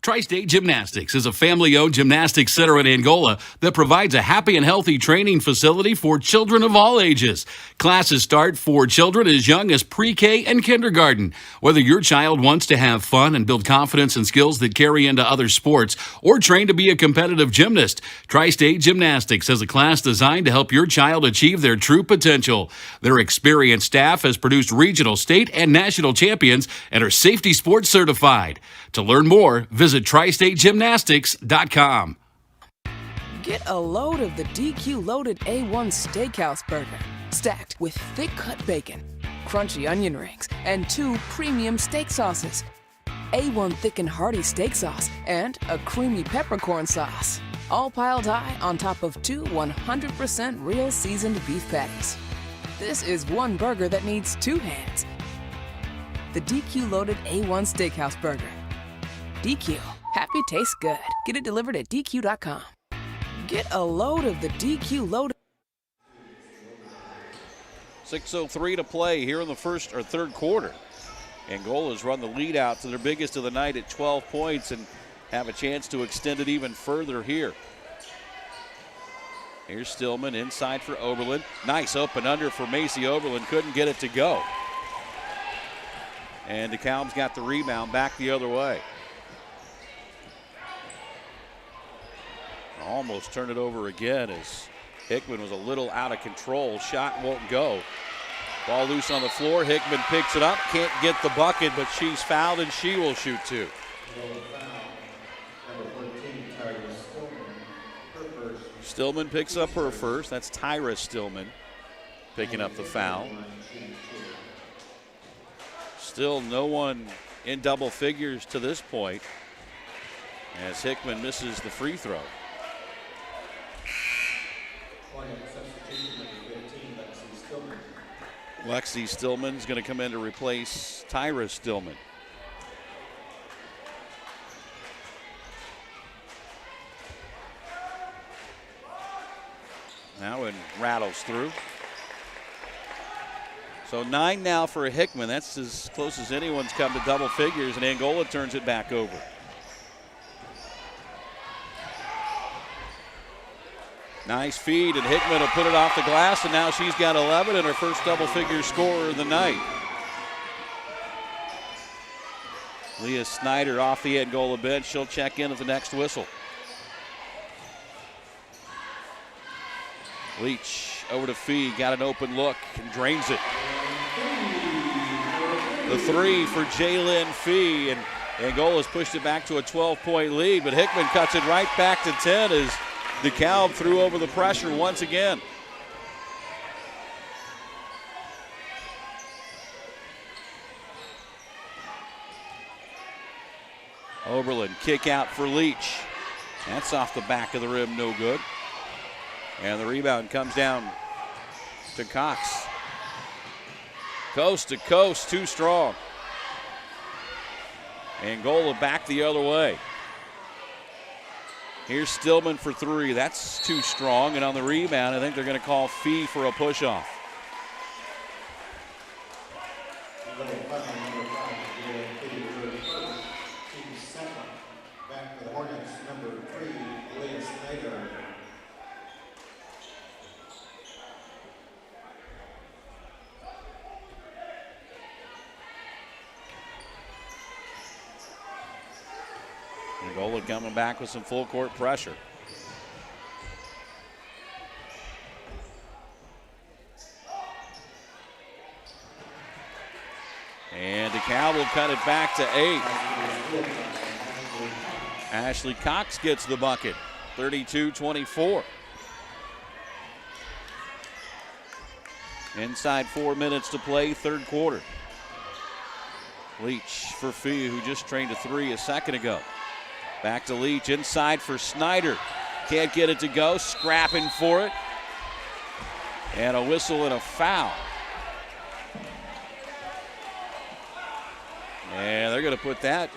Tri-State Gymnastics is a family-owned gymnastics center in Angola that provides a happy and healthy training facility for children of all ages. Classes start for children as young as pre-K and kindergarten. Whether your child wants to have fun and build confidence and skills that carry into other sports or train to be a competitive gymnast, Tri-State Gymnastics has a class designed to help your child achieve their true potential. Their experienced staff has produced regional, state, and national champions and are safety sports certified. To learn more, visit TriStateGymnastics.com. Get a load of the DQ Loaded A1 Steakhouse Burger, stacked with thick-cut bacon, crunchy onion rings, and 2 premium steak sauces. A1 Thick and Hearty Steak Sauce and a creamy peppercorn sauce, all piled high on top of 2 100% real seasoned beef patties. This is one burger that needs 2 hands. The DQ Loaded A1 Steakhouse Burger. DQ. Happy tastes good. Get it delivered at DQ.com. Get a load of the DQ Loaded. 6:03 to play here in the first or third quarter. Angola's run the lead out to their biggest of the night at 12 points and have a chance to extend it even further here. Here's Stillman inside for Oberlin. Nice open under for Macy Oberlin. Couldn't get it to go. And DeKalb's got the rebound back the other way. Almost turned it over again as Hickman was a little out of control. Shot won't go. Ball loose on the floor. Hickman picks it up. Can't get the bucket, but she's fouled and she will shoot two. Stillman picks up her first. That's Tyra Stillman picking up the foul. Still no one in double figures to this point as Hickman misses the free throw. Lexi Stillman's going to come in to replace Tyra Stillman. Now and rattles through. So 9 now for Hickman. That's as close as anyone's come to double figures, and Angola turns it back over. Nice feed, and Hickman will put it off the glass, and now she's got 11 and her first double-figure scorer of the night. Leah Snyder off the Angola bench. She'll check in at the next whistle. Leach over to Fee, got an open look and drains it. The three for Jalen Fee, and Angola's pushed it back to a 12-point lead, but Hickman cuts it right back to 10 as DeKalb threw over the pressure once again. Oberlin, kick out for Leach. That's off the back of the rim, no good. And the rebound comes down to Cox. Coast to coast, too strong. Angola back the other way. Here's Stillman for three. That's too strong. And on the rebound, I think they're going to call Fee for a push-off. Angola coming back with some full court pressure. And Dekalb will cut it back to 8. Ashley Cox gets the bucket, 32-24. Inside 4 minutes to play, third quarter. Leach for Fee, who just trained a three a second ago. Back to Leach, inside for Snyder. Can't get it to go, scrapping for it. And a whistle and a foul. And they're going to put that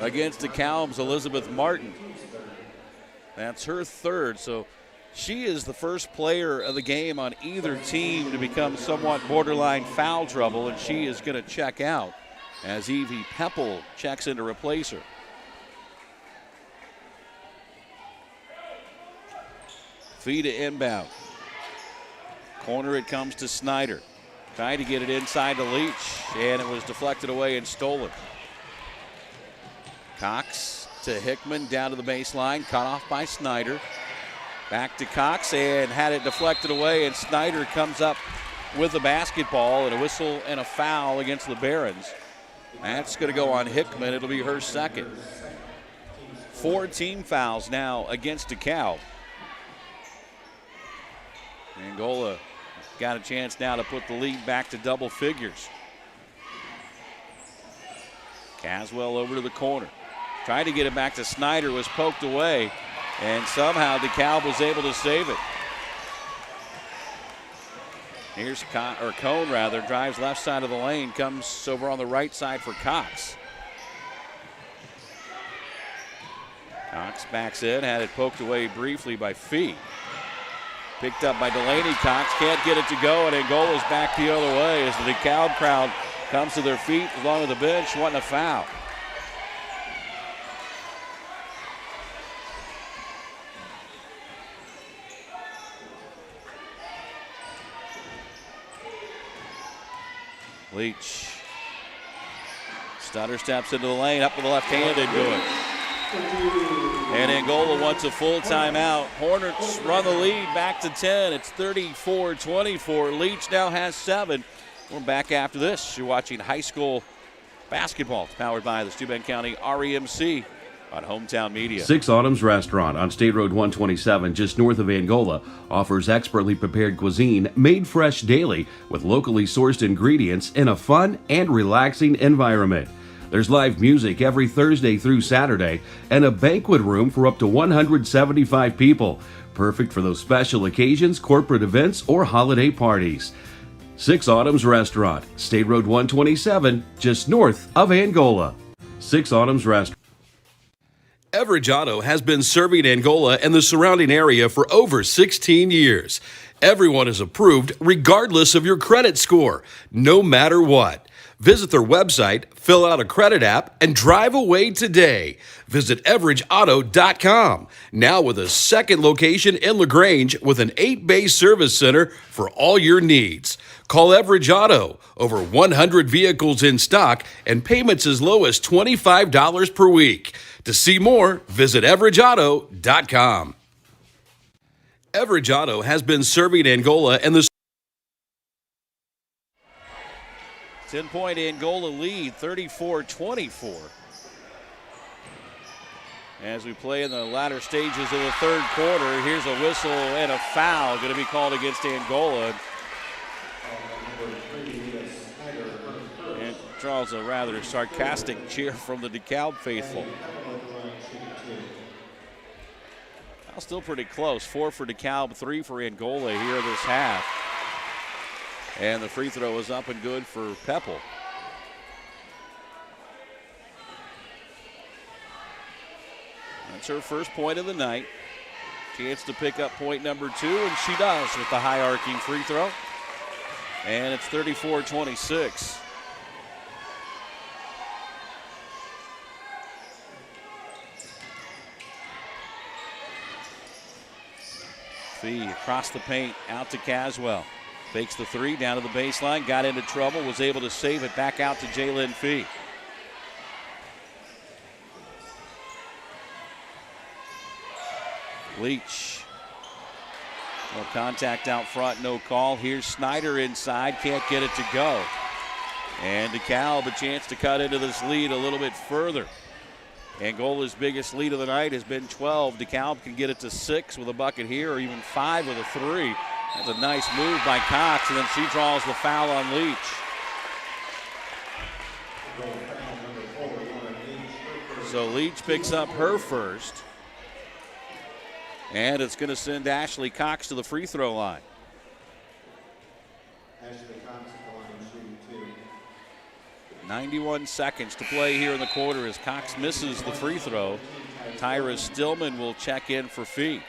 against Dekalb's Elizabeth Martin. That's her third, so she is the first player of the game on either team to become somewhat borderline foul trouble, and she is going to check out as Evie Peppel checks in to replace her. Fee to inbound. Corner it comes to Snyder. Trying to get it inside to Leach, and it was deflected away and stolen. Cox to Hickman down to the baseline, cut off by Snyder. Back to Cox and had it deflected away, and Snyder comes up with the basketball, and a whistle and a foul against the Barons. That's going to go on Hickman. It'll be her second. 4 team fouls now against Dekalb. Angola got a chance now to put the lead back to double figures. Caswell over to the corner. Tried to get it back to Snyder, was poked away, and somehow Dekalb was able to save it. Here's Cone drives left side of the lane, comes over on the right side for Cox. Cox backs in, had it poked away briefly by Fee. Picked up by Delaney. Cox can't get it to go, and Angola's back the other way as the DeKalb crowd comes to their feet along with the bench, wanting a foul. Leach. Stutter steps into the lane, up with the left-handed, good. And Angola wants a full timeout. Hornets run the lead back to 10. It's 34-24. Leach now has 7. We're back after this. You're watching high school basketball. It's powered by the Steuben County REMC on Hometown Media. Six Autumns Restaurant on State Road 127, just north of Angola, offers expertly prepared cuisine made fresh daily with locally sourced ingredients in a fun and relaxing environment. There's live music every Thursday through Saturday and a banquet room for up to 175 people. Perfect for those special occasions, corporate events, or holiday parties. Six Autumns Restaurant, State Road 127, just north of Angola. Six Autumns Restaurant. Everidge Auto has been serving Angola and the surrounding area for over 16 years. Everyone is approved regardless of your credit score, no matter what. Visit their website, fill out a credit app, and drive away today. Visit EveridgeAuto.com. Now with a second location in LaGrange with an 8-bay service center for all your needs. Call Everidge Auto. Over 100 vehicles in stock and payments as low as $25 per week. To see more, visit EveridgeAuto.com. Everidge Auto has been serving Angola and the 10-point Angola lead, 34-24. As we play in the latter stages of the third quarter, here's a whistle and a foul going to be called against Angola. And draws a rather sarcastic cheer from the DeKalb faithful. Well, still pretty close. 4 for DeKalb, 3 for Angola here this half. And the free throw is up and good for Peppel. That's her first point of the night. Chance to pick up point number 2, and she does with the high arcing free throw. And it's 34-26. Fee across the paint, out to Caswell. Fakes the 3, down to the baseline, got into trouble, was able to save it back out to Jalen Fee. Leach. No contact out front, no call. Here's Snyder inside, can't get it to go. And DeKalb a chance to cut into this lead a little bit further. Angola's biggest lead of the night has been 12. DeKalb can get it to 6 with a bucket here, or even 5 with a 3. That's a nice move by Cox, and then she draws the foul on Leach. So Leach picks up her first. And it's going to send Ashley Cox to the free throw line. Ashley Cox at the line, shooting 2. 91 seconds to play here in the quarter as Cox misses the free throw. Tyra Stillman will check in for Fee.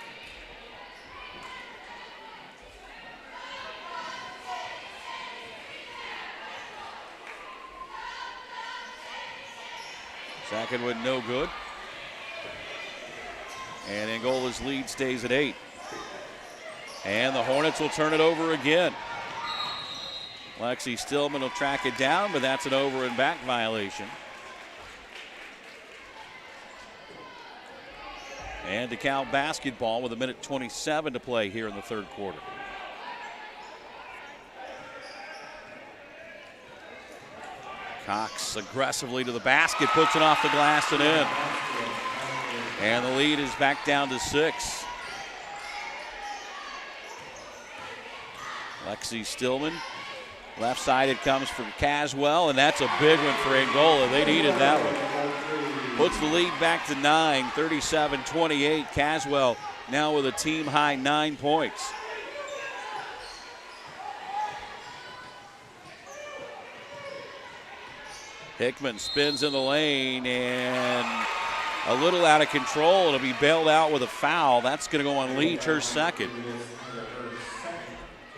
Second one no good. And Angola's lead stays at 8. And the Hornets will turn it over again. Lexi Stillman will track it down, but that's an over and back violation. And DeKalb basketball with 1:27 to play here in the third quarter. Cox aggressively to the basket, puts it off the glass and in. And the lead is back down to 6. Lexi Stillman. Left side it comes from Caswell, and that's a big one for Angola. They needed that one. Puts the lead back to 9, 37-28. Caswell now with a team high 9 points. Hickman spins in the lane and a little out of control. It'll be bailed out with a foul. That's going to go on Leach, her second.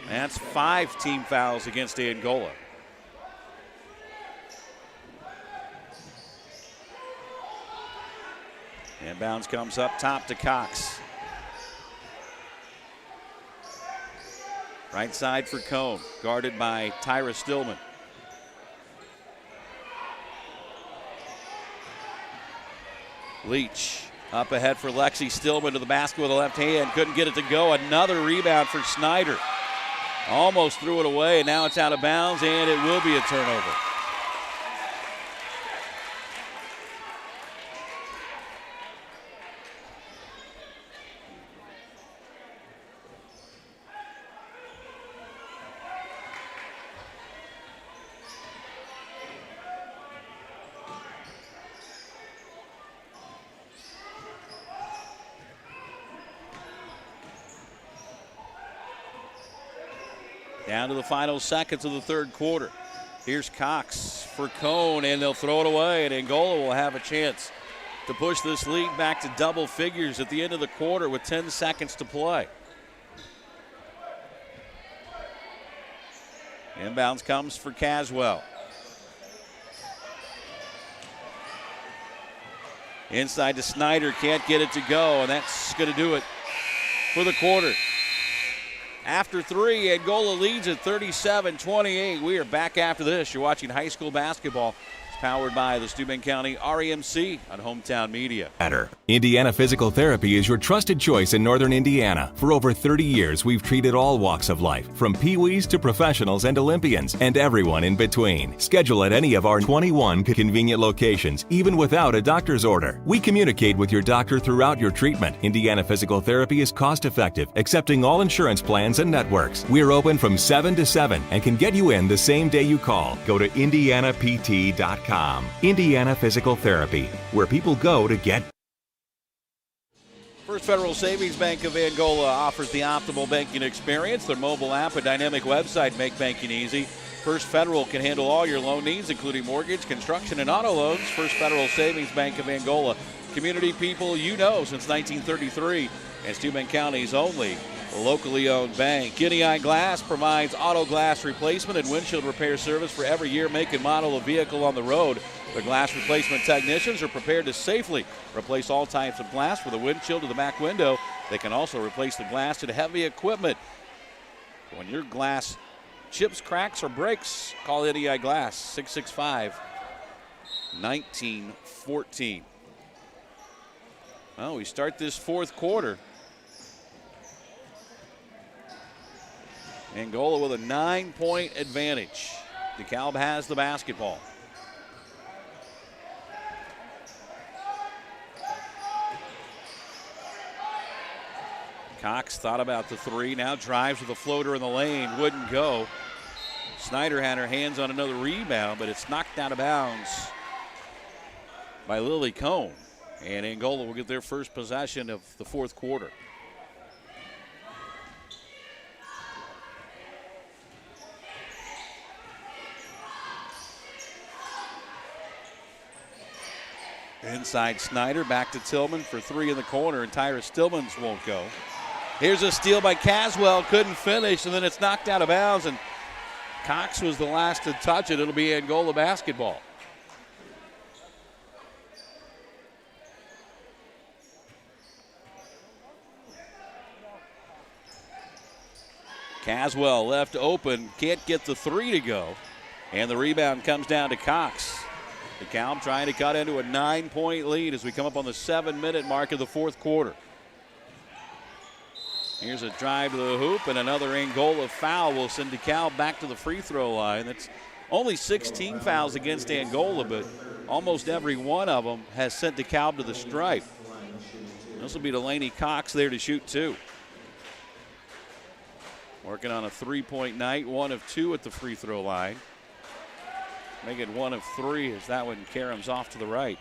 That's 5 team fouls against Angola. Inbounds comes up top to Cox. Right side for Cone, guarded by Tyra Stillman. Leach up ahead for Lexi Stillman to the basket with the left hand. Couldn't get it to go. Another rebound for Snyder. Almost threw it away, and now it's out of bounds, and it will be a turnover. Down to the final seconds of the third quarter. Here's Cox for Cone, and they'll throw it away, and Angola will have a chance to push this lead back to double figures at the end of the quarter with 10 seconds to play. Inbounds comes for Caswell. Inside to Snyder, can't get it to go, and that's going to do it for the quarter. After 3, Angola leads at 37-28. We are back after this. You're watching high school basketball, powered by the Steuben County REMC on Hometown Media. Indiana Physical Therapy is your trusted choice in Northern Indiana. For over 30 years, we've treated all walks of life, from peewees to professionals and Olympians, and everyone in between. Schedule at any of our 21 convenient locations, even without a doctor's order. We communicate with your doctor throughout your treatment. Indiana Physical Therapy is cost-effective, accepting all insurance plans and networks. We're open from 7 to 7 and can get you in the same day you call. Go to indianapt.com. Indiana Physical Therapy, where people go to get. First Federal Savings Bank of Angola offers the optimal banking experience. Their mobile app and dynamic website make banking easy. First Federal can handle all your loan needs, including mortgage, construction, and auto loans. First Federal Savings Bank of Angola. Community people you know since 1933, and Steuben County's only locally owned bank. Kitty Eye Glass provides auto glass replacement and windshield repair service for every year, make, and model of vehicle on the road. The glass replacement technicians are prepared to safely replace all types of glass, from the windshield to the back window. They can also replace the glass in heavy equipment. When your glass chips, cracks, or breaks, call Kitty Eye Glass, 665-1914. Well, we start this fourth quarter. Angola with a 9-point advantage. Dekalb has the basketball. Cox thought about the three, now drives with a floater in the lane, wouldn't go. Snyder had her hands on another rebound, but it's knocked out of bounds by Lily Cone. And Angola will get their first possession of the fourth quarter. Inside Snyder, back to Tillman for three in the corner, and Tyra Stillman's won't go. Here's a steal by Caswell, couldn't finish, and then it's knocked out of bounds, and Cox was the last to touch it. It'll be Angola basketball. Caswell left open, can't get the three to go, and the rebound comes down to Cox. Dekalb trying to cut into a 9-point lead as we come up on the 7-minute mark of the fourth quarter. Here's a drive to the hoop, and another Angola foul will send Dekalb back to the free throw line. That's only 16 fouls against Angola, but almost every one of them has sent Dekalb to the stripe. This will be Delaney Cox there to shoot two. Working on a 3-point night, 1 of 2 at the free throw line. Make it 1 of 3 as that one caroms off to the right.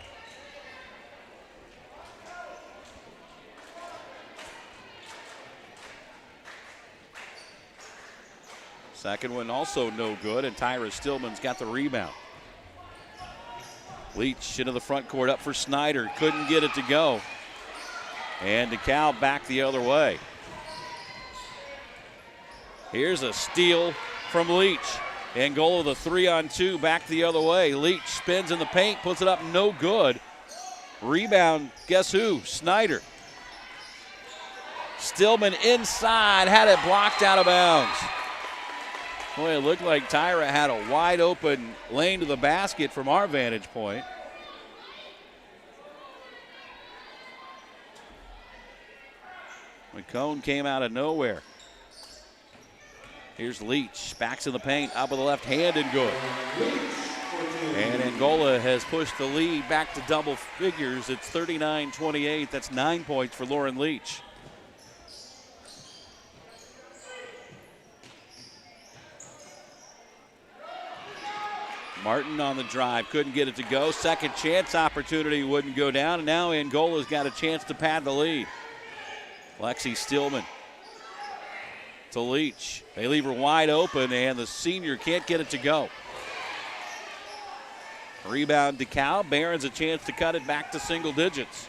Second one also no good, and Tyra Stillman's got the rebound. Leach into the front court, up for Snyder. Couldn't get it to go. And Dekalb back the other way. Here's a steal from Leach. Angola the 3-on-2 back the other way. Leach spins in the paint, puts it up, no good. Rebound, guess who? Snyder. Stillman inside, had it blocked out of bounds. Boy, it looked like Tyra had a wide open lane to the basket from our vantage point. McCone came out of nowhere. Here's Leach, backs in the paint, up with the left hand and good. And Angola has pushed the lead back to double figures. It's 39-28. That's 9 points for Lauren Leach. Martin on the drive, couldn't get it to go. Second chance opportunity wouldn't go down, and now Angola's got a chance to pad the lead. Lexi Stillman to Leach. They leave her wide open, and the senior can't get it to go. Rebound Dekalb. Barron's a chance to cut it back to single digits.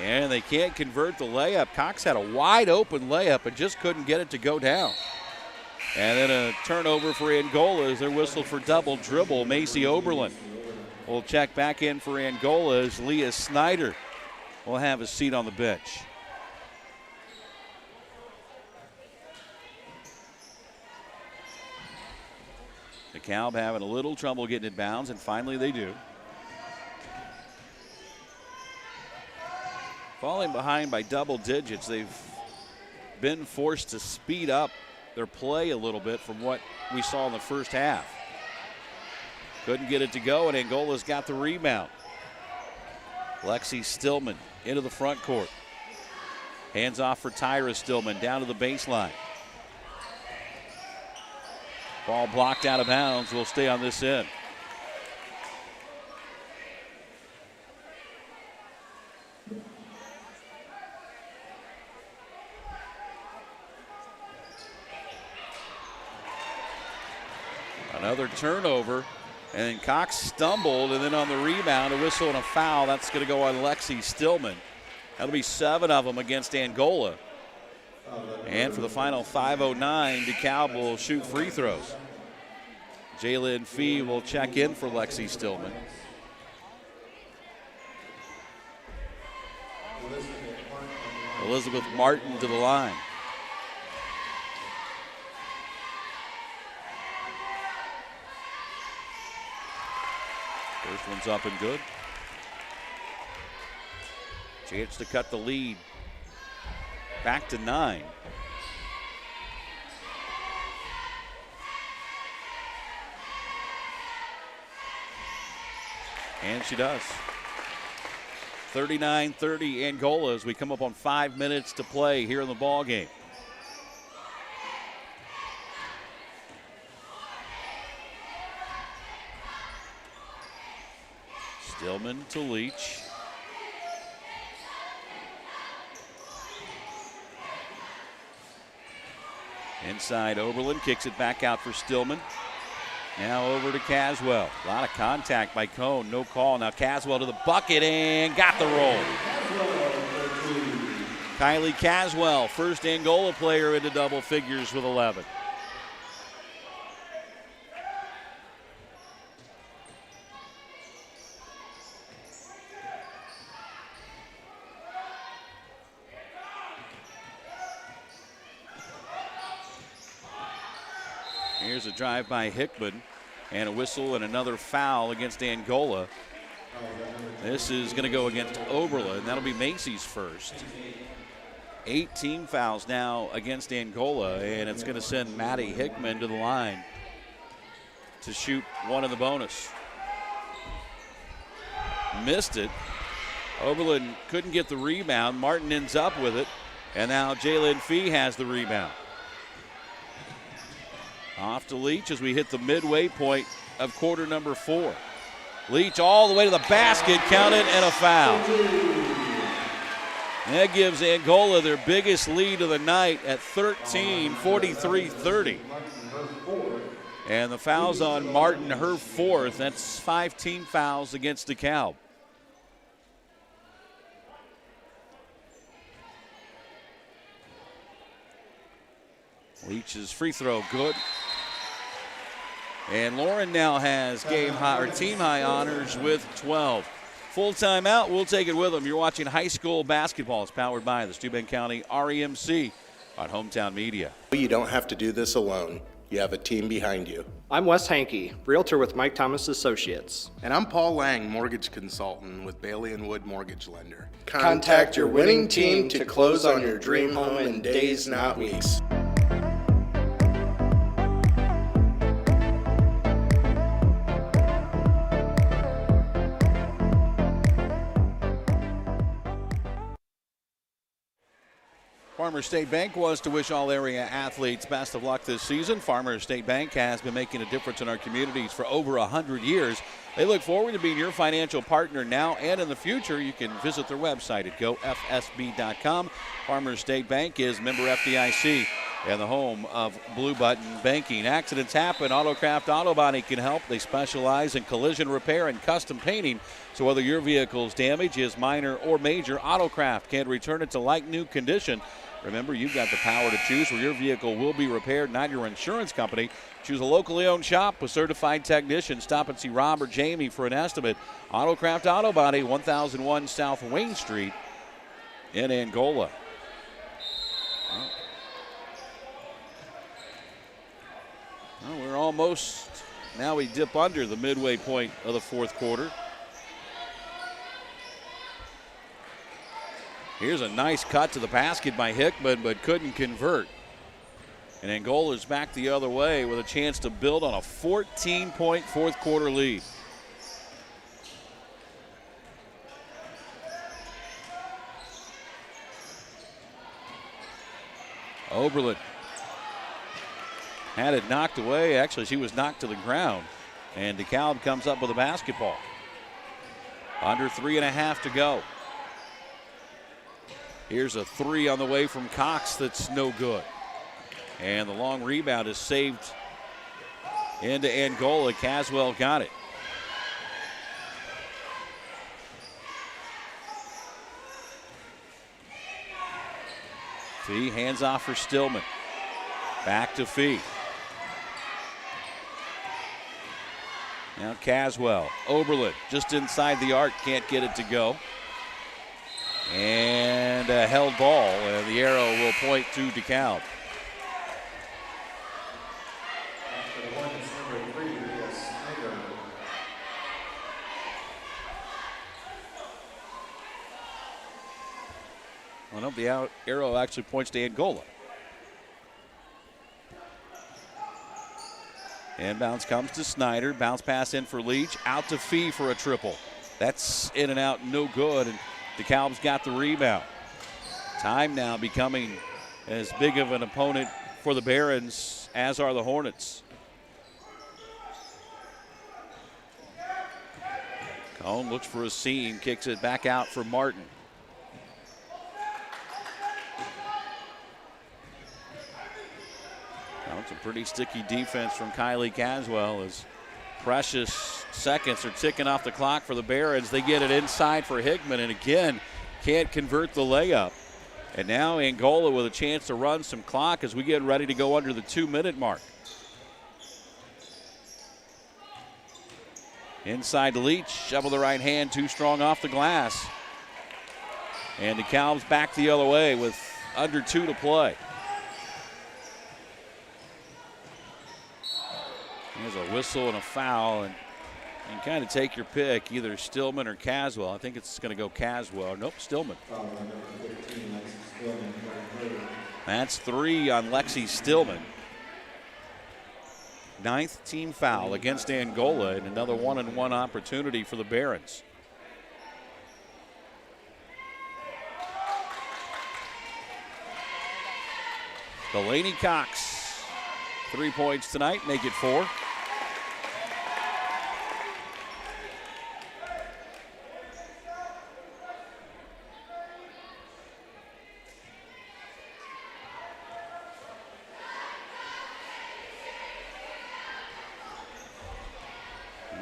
And they can't convert the layup. Cox had a wide open layup and just couldn't get it to go down. And then a turnover for Angola as they're whistled for double dribble. Macy Oberlin will check back in for Angola as Leah Snyder will have a seat on the bench. Dekalb having a little trouble getting it bounds, and finally they do. Falling behind by double digits, they've been forced to speed up their play a little bit from what we saw in the first half. Couldn't get it to go, and Angola's got the rebound. Lexi Stillman into the front court. Hands off for Tyra Stillman down to the baseline. Ball blocked out of bounds. Will stay on this end. Another turnover, and then Cox stumbled, and then on the rebound, a whistle and a foul. That's going to go on Lexi Stillman. That'll be 7 of them against Angola. And for the final 5:09, DeKalb will shoot free throws. Jalen Fee will check in for Lexi Stillman. Elizabeth Martin to the line. First one's up and good. Chance to cut the lead back to 9. And she does. 39-30 Angola as we come up on 5 minutes to play here in the ball game. Stillman to Leach. Inside Oberlin, kicks it back out for Stillman. Now over to Caswell. A lot of contact by Cone, no call. Now Caswell to the bucket and got the roll. Kylie Caswell, first Angola player into double figures with 11. Here's a drive by Hickman and a whistle and another foul against Angola. This is going to go against Oberlin. That'll be Macy's first. 8 team fouls now against Angola, and it's going to send Maddie Hickman to the line to shoot one in the bonus. Missed it. Oberlin couldn't get the rebound. Martin ends up with it, and now Jalen Fee has the rebound. Off to Leach as we hit the midway point of quarter number 4. Leach all the way to the basket, counted, and a foul. That gives Angola their biggest lead of the night at 13, 43-30. And the foul's on Martin, her 4th. That's 5 team fouls against DeKalb. Leach's free throw good. And Lauren now has game high or team high honors with 12. Full timeout. We'll take it with them. You're watching high school basketball. It's powered by the Steuben County REMC on Hometown Media. You don't have to do this alone. You have a team behind you. I'm Wes Hankey, Realtor with Mike Thomas Associates. And I'm Paul Lang, Mortgage Consultant with Bailey & Wood Mortgage Lender. Contact your winning team to close on your dream home in days, not weeks. Farmers State Bank wants to wish all area athletes best of luck this season. Farmers State Bank has been making a difference in our communities for over 100 years. They look forward to being your financial partner now and in the future. You can visit their website at gofsb.com. Farmers State Bank is member FDIC and the home of Blue Button Banking. Accidents happen. Autocraft Auto Body can help. They specialize in collision repair and custom painting. So whether your vehicle's damage is minor or major, Autocraft can return it to like new condition. Remember, you've got the power to choose where your vehicle will be repaired, not your insurance company. Choose a locally owned shop with certified technicians. Stop and see Rob or Jamie for an estimate. Autocraft Auto Body, 1001 South Wayne Street in Angola. Well, we're almost Now we dip under the midway point of the fourth quarter. Here's a nice cut to the basket by Hickman, but couldn't convert. And Angola's back the other way with a chance to build on a 14-point fourth quarter lead. Oberlin had it knocked away. Actually, she was knocked to the ground. And Dekalb comes up with a basketball. Under 3.5 to go. Here's a three on the way from Cox that's no good. And the long rebound is saved into Angola. Caswell got it. Fee hands off for Stillman. Back to Fee. Now Caswell. Oberlin just inside the arc. Can't get it to go. And a held ball. And the arrow will point to Dekalb. Well, no, the arrow actually points to Angola. Inbounds comes to Snyder. Bounce pass in for Leach. Out to Fee for a triple. That's in and out, no good. And DeKalb's got the rebound. Time now becoming as big of an opponent for the Barons as are the Hornets. Cone looks for a seam, kicks it back out for Martin. It's a pretty sticky defense from Kylie Caswell as precious seconds are ticking off the clock for the Barons. They get it inside for Hickman, and again, can't convert the layup. And now Angola with a chance to run some clock as we get ready to go under the 2-minute mark. Inside to Leach, shovel the right hand, too strong off the glass. And DeKalb's back the other way with under 2 to play. There's a whistle and a foul, and you can kind of take your pick, either Stillman or Caswell. I think it's going to go Caswell. Nope, Stillman. That's 3 on Lexi Stillman. 9th team foul against Angola, and another 1-on-1 opportunity for the Barons. Delaney Cox, 3 points tonight, make it 4.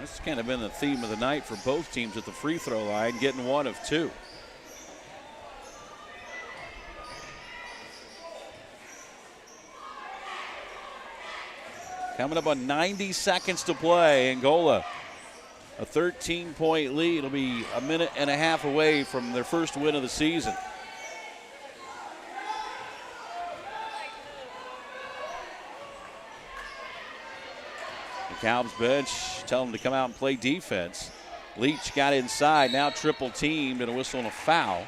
This has kind of been the theme of the night for both teams at the free throw line, getting 1 of 2. Coming up on 90 seconds to play, Angola, a 13-point lead. It'll be a minute and a half away from their first win of the season. DeKalb's bench tell them to come out and play defense. Leach got inside, now triple teamed, and a whistle and a foul.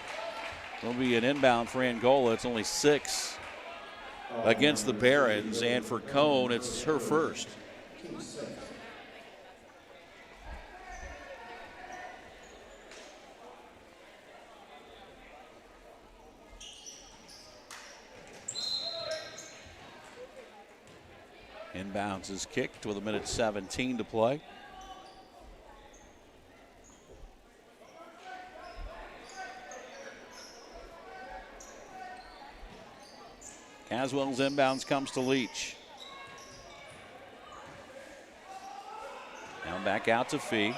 It'll be an inbound for Angola. It's only 6 against the Barons, and for Cone, it's her first. Inbounds is kicked with 1:17 to play. Caswell's inbounds comes to Leach. Now back out to Fee.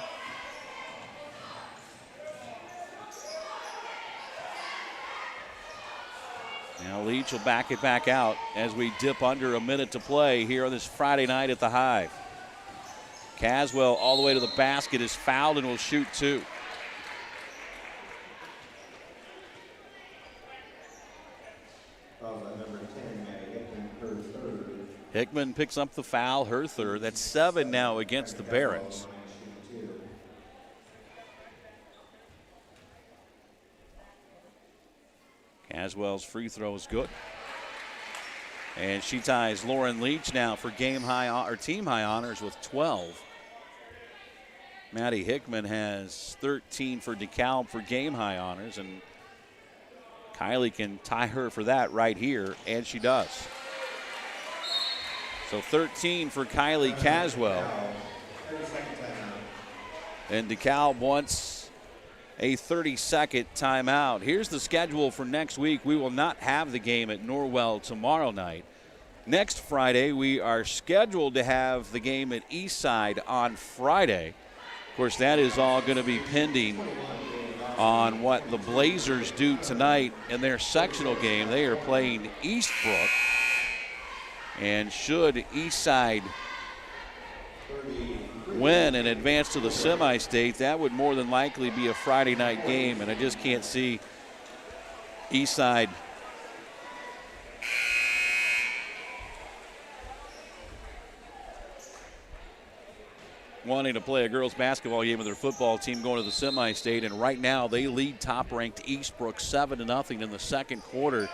Now Leach will back it back out as we dip under a minute to play here on this Friday night at the Hive. Caswell all the way to the basket is fouled and will shoot 2. Hickman picks up the foul, her third. That's 7 now against the Barons. Caswell's free throw is good. And she ties Lauren Leach now for team high honors with 12. Maddie Hickman has 13 for Dekalb for game high honors, and Kylie can tie her for that right here, and she does. So 13 for Kylie Caswell. And Dekalb wants a 30-second timeout. Here's the schedule for next week. We will not have the game at Norwell tomorrow night. Next Friday, we are scheduled to have the game at Eastside on Friday. Of course, that is all going to be pending on what the Blazers do tonight in their sectional game. They are playing Eastbrook. And should Eastside win and advance to the semi-state, that would more than likely be a Friday night game, and I just can't see Eastside wanting to play a girls basketball game with their football team going to the semi-state, and right now they lead top-ranked Eastbrook 7-0 in the second quarter,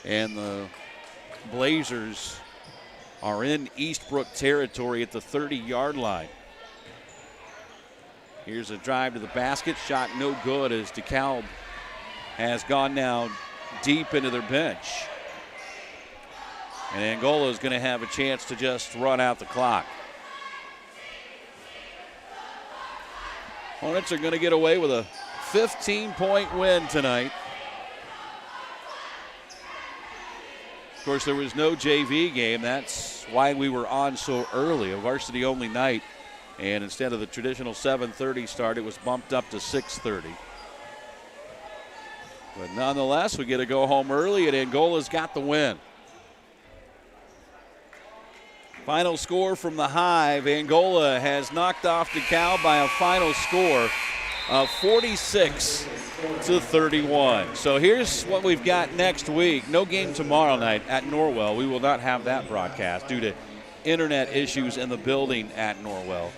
and the Blazers are in Eastbrook territory at the 30-yard line. Here's a drive to the basket. Shot no good as Dekalb has gone now deep into their bench. And Angola is going to have a chance to just run out the clock. Hornets are going to get away with a 15-point win tonight. Of course, there was no JV game. That's why we were on so early, a varsity-only night. And instead of the traditional 7:30 start, it was bumped up to 6:30. But nonetheless, we get to go home early, and Angola's got the win. Final score from the Hive. Angola has knocked off Dekalb by a final score of 46-31. So here's what we've got next week. No game tomorrow night at Norwell. We will not have that broadcast due to internet issues in the building at Norwell.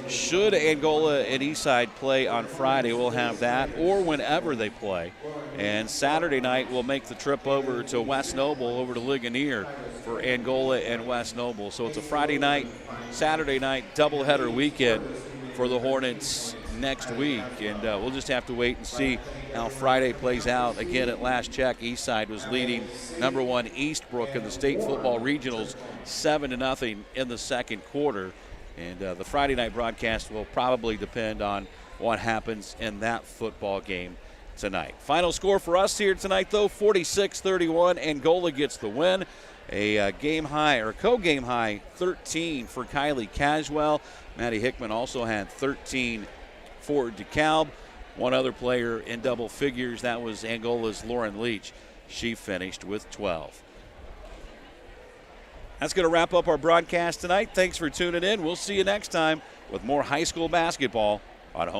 Should Angola and Eastside play on Friday, we'll have that, or whenever they play. And Saturday night, we'll make the trip over to West Noble, over to Ligonier for Angola and West Noble. So it's a Friday night, Saturday night, doubleheader weekend for the Hornets next week. And we'll just have to wait and see how Friday plays out. Again, at last check, Eastside was leading number 1 Eastbrook in the state football regionals 7-0 in the second quarter. And the Friday night broadcast will probably depend on what happens in that football game tonight. Final score for us here tonight, though, 46-31. Angola gets the win. A game high, or co-game high, 13 for Kylie Caswell. Maddie Hickman also had 13 for Dekalb. One other player in double figures, that was Angola's Lauren Leach. She finished with 12. That's going to wrap up our broadcast tonight. Thanks for tuning in. We'll see you next time with more high school basketball on Home